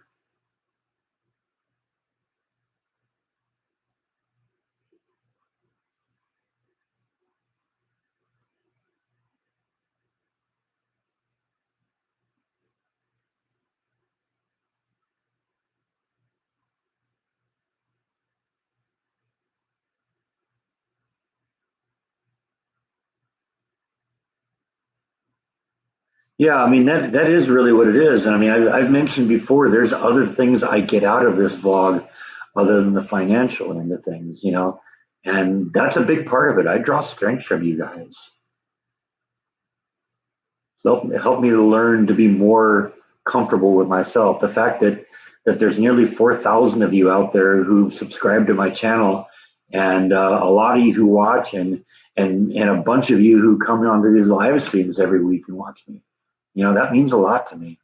Yeah, I mean that is really what it is, and I mean I've mentioned before. There's other things I get out of this vlog other than the financial end of things, and that's a big part of it. I draw strength from you guys. Help me to learn to be more comfortable with myself. The fact that there's nearly 4,000 of you out there who subscribe to my channel, and a lot of you who watch, and a bunch of you who come onto these live streams every week and watch me. That means a lot to me.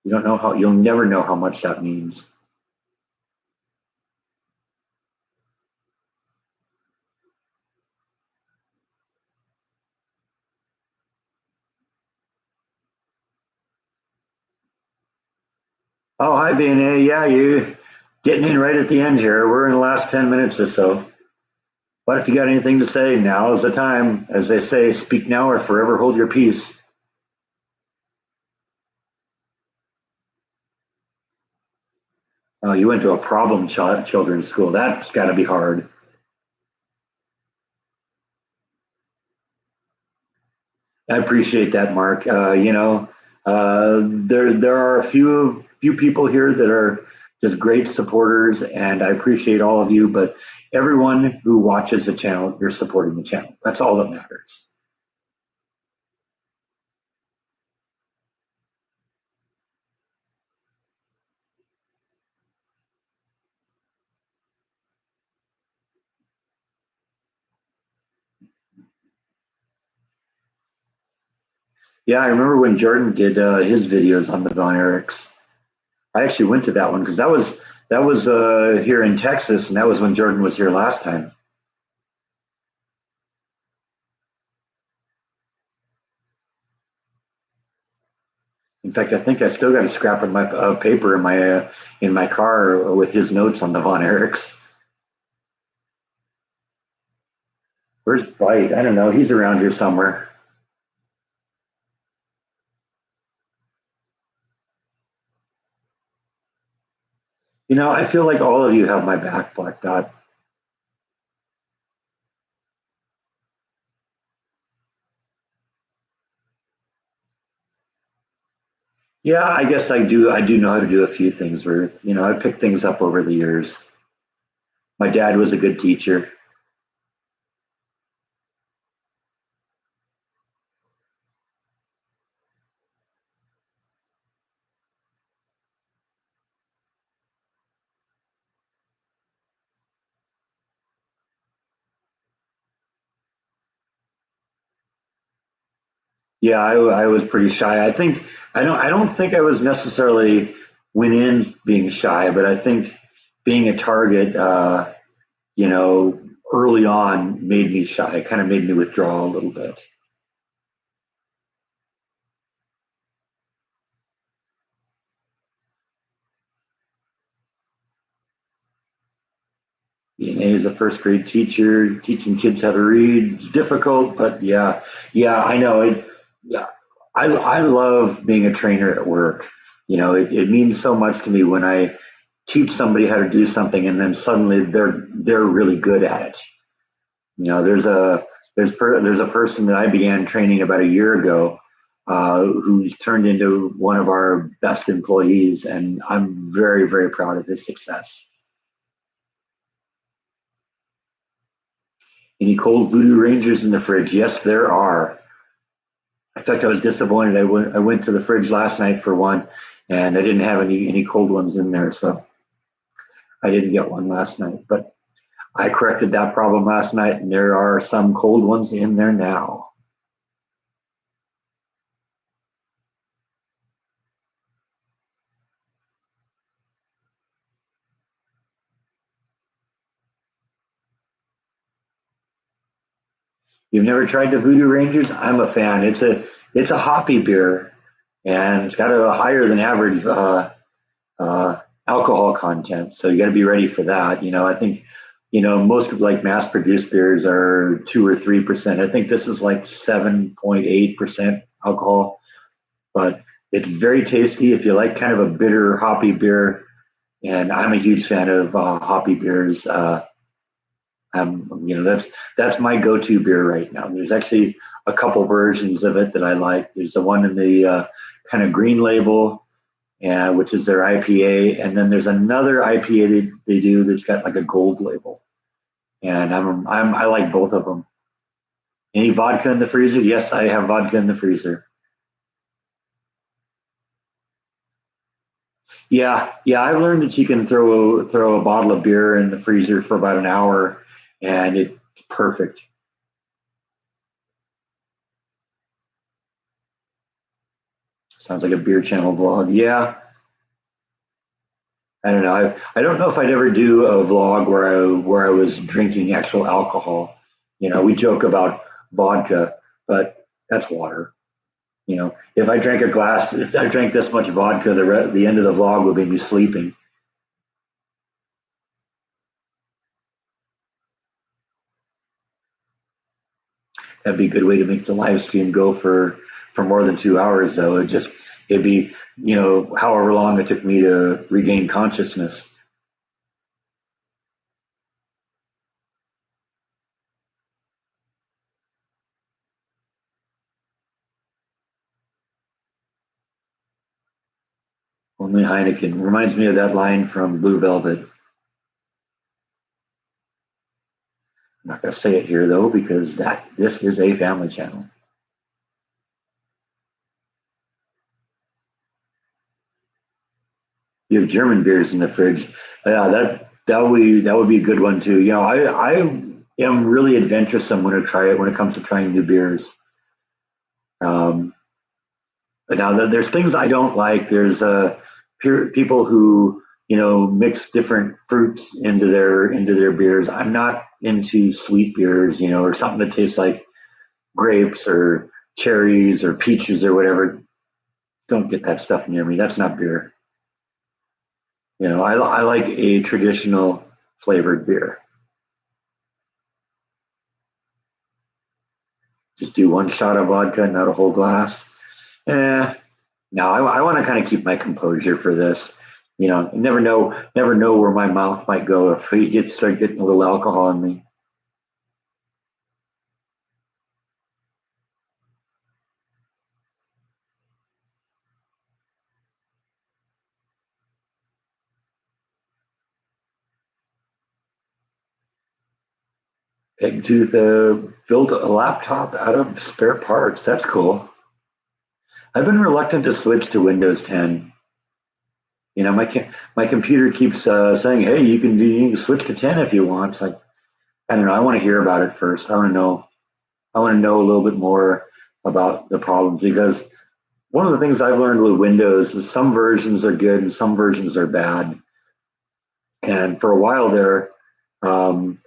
You'll never know how much that means. Oh, hi, BNA. Yeah, you getting in right at the end here. We're in the last 10 minutes or so. But if you got anything to say, now is the time. As they say, speak now or forever hold your peace. Oh, you went to a problem children's school. That's got to be hard. I appreciate that, Mark. There are a few people here that are just great supporters, and I appreciate all of you. But everyone who watches the channel, you're supporting the channel. That's all that matters. Yeah, I remember when Jordan did his videos on the Von Erichs. I actually went to that one because that was here in Texas, and that was when Jordan was here last time. In fact, I think I still got a scrap of my paper in my car with his notes on the Von Erichs. Where's Bite? I don't know. He's around here somewhere. I feel like all of you have my back, Black Dot. Yeah, I guess I do. I do know how to do a few things, Ruth. I picked things up over the years. My dad was a good teacher. Yeah, I was pretty shy. I don't think I was necessarily went in being shy, but I think being a target, you know, early on made me shy. Kind of made me withdraw a little bit. Being A as a first grade teacher, teaching kids how to read is difficult, but yeah, I know it. Yeah, I love being a trainer at work. It means so much to me when I teach somebody how to do something and then suddenly they're really good at it. There's a person that I began training about a year ago, who's turned into one of our best employees, and I'm very, very proud of his success. Any cold Voodoo Rangers in the fridge? Yes, there are. In fact, I was disappointed. I went to the fridge last night for one, and I didn't have any cold ones in there, so I didn't get one last night. But I corrected that problem last night, and there are some cold ones in there now. You've never tried the Voodoo Rangers? I'm a fan. It's a hoppy beer, and it's got a higher than average uh, alcohol content. So you got to be ready for that. I think most of like mass produced beers are 2 or 3%. I think this is like 7.8% alcohol, but it's very tasty if you like kind of a bitter hoppy beer. And I'm a huge fan of hoppy beers. That's my go-to beer right now. There's actually a couple versions of it that I like. There's the one in the kind of green label, which is their IPA, and then there's another IPA they do that's got like a gold label. And I like both of them. Any vodka in the freezer? Yes, I have vodka in the freezer. Yeah. I've learned that you can throw a bottle of beer in the freezer for about an hour, and it's perfect. Sounds like a beer channel vlog. Yeah, I don't know. I don't know if I'd ever do a vlog where I was drinking actual alcohol. We joke about vodka, but that's water. If I drank this much vodka, the end of the vlog would be me sleeping. That'd be a good way to make the live stream go for more than 2 hours, though. It'd be however long it took me to regain consciousness. Only Heineken reminds me of that line from Blue Velvet. I'm not going to say it here though because that this is a family channel. You have German beers in the fridge. Yeah, that would be a good one too. I am really adventurous. I'm going to try it when it comes to trying new beers. Um, but now there's things I don't like. There's people who mix different fruits into their beers. I'm not into sweet beers, or something that tastes like grapes or cherries or peaches or whatever. Don't get that stuff near me. That's not beer. I like a traditional flavored beer. Just do one shot of vodka, not a whole glass. Eh, no, I want to kind of keep my composure for this. Never know where my mouth might go if we start getting a little alcohol in me. Pegtooth built a laptop out of spare parts. That's cool. I've been reluctant to switch to Windows 10. My computer keeps saying, "Hey, you can switch to 10 if you want." It's like I don't know. I want to hear about it first. I want to know. I want to know a little bit more about the problems because one of the things I've learned with Windows is some versions are good and some versions are bad. And for a while there, um,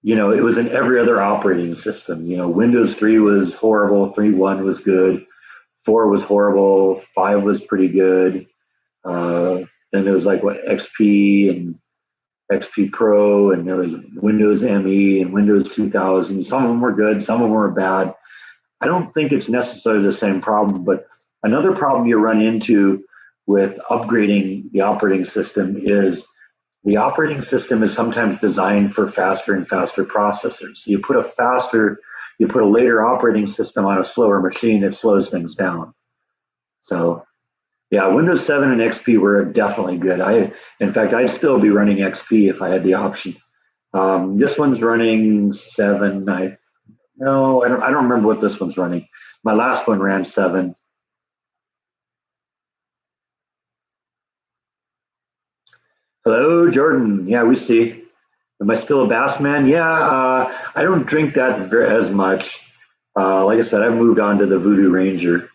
it was in every other operating system. Windows 3 was horrible, 3.1 was good, 4 was horrible, 5 was pretty good. Then there was like what XP and XP Pro, and there was Windows ME and Windows 2000. Some of them were good, some of them were bad. I don't think it's necessarily the same problem, but another problem you run into with upgrading the operating system is the operating system is sometimes designed for faster and faster processors. You put a later operating system on a slower machine, it slows things down. So yeah, Windows 7 and XP were definitely good. In fact, I'd still be running XP if I had the option. This one's running 7. No, I don't remember what this one's running. My last one ran 7. Hello, Jordan. Yeah, we see. Am I still a Bass man? Yeah, I don't drink that as much. Like I said, I've moved on to the Voodoo Ranger.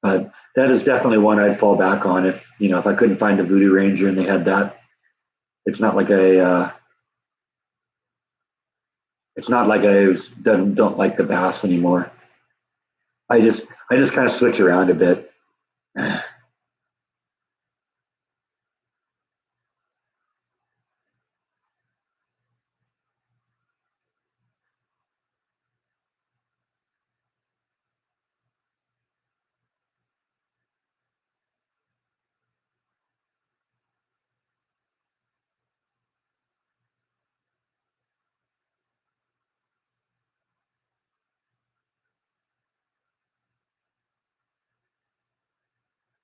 That is definitely one I'd fall back on if I couldn't find the Voodoo Ranger and they had that. It's not like It's not like don't like the bass anymore. I just kind of switch around a bit.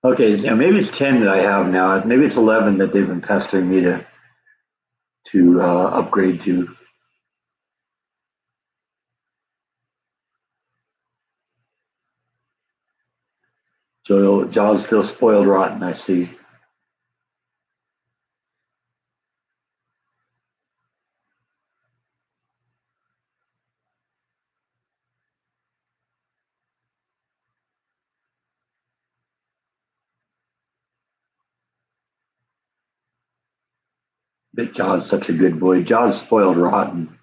Okay, yeah, maybe it's 10 that I have now. Maybe it's 11 that they've been pestering me to upgrade to. So Jaws still spoiled rotten, I see. But Jaws such a good boy. Jaws spoiled rotten.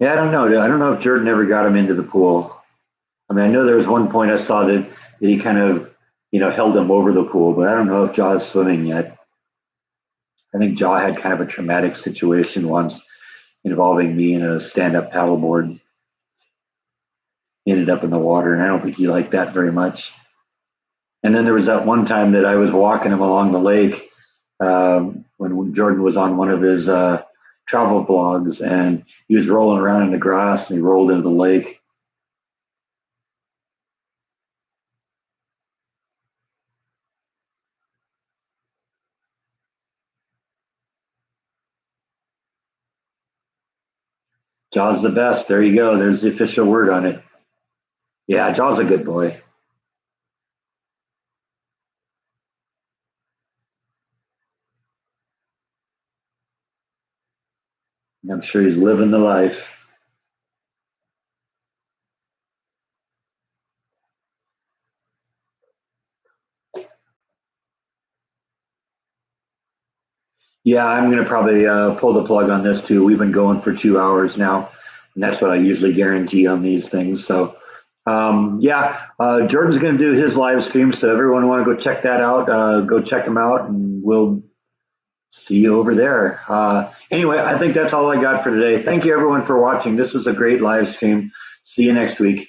Yeah, I don't know. I don't know if Jordan ever got him into the pool. I mean, I know there was one point I saw that he kind of, held him over the pool, but I don't know if Jaw's swimming yet. I think Jaw had kind of a traumatic situation once involving me in a stand-up paddleboard. He ended up in the water, and I don't think he liked that very much. And then there was that one time that I was walking him along the lake when Jordan was on one of his travel vlogs, and he was rolling around in the grass, and he rolled into the lake. Jaw's the best. There you go. There's the official word on it. Yeah, Jaw's a good boy. I'm sure he's living the life. Yeah, I'm going to probably pull the plug on this too. We've been going for 2 hours now, and that's what I usually guarantee on these things. So, yeah, Jordan's going to do his live stream. So, everyone want to go check that out? Go check him out, and we'll see you over there. Anyway, I think that's all I got for today. Thank you, everyone, for watching. This was a great live stream. See you next week.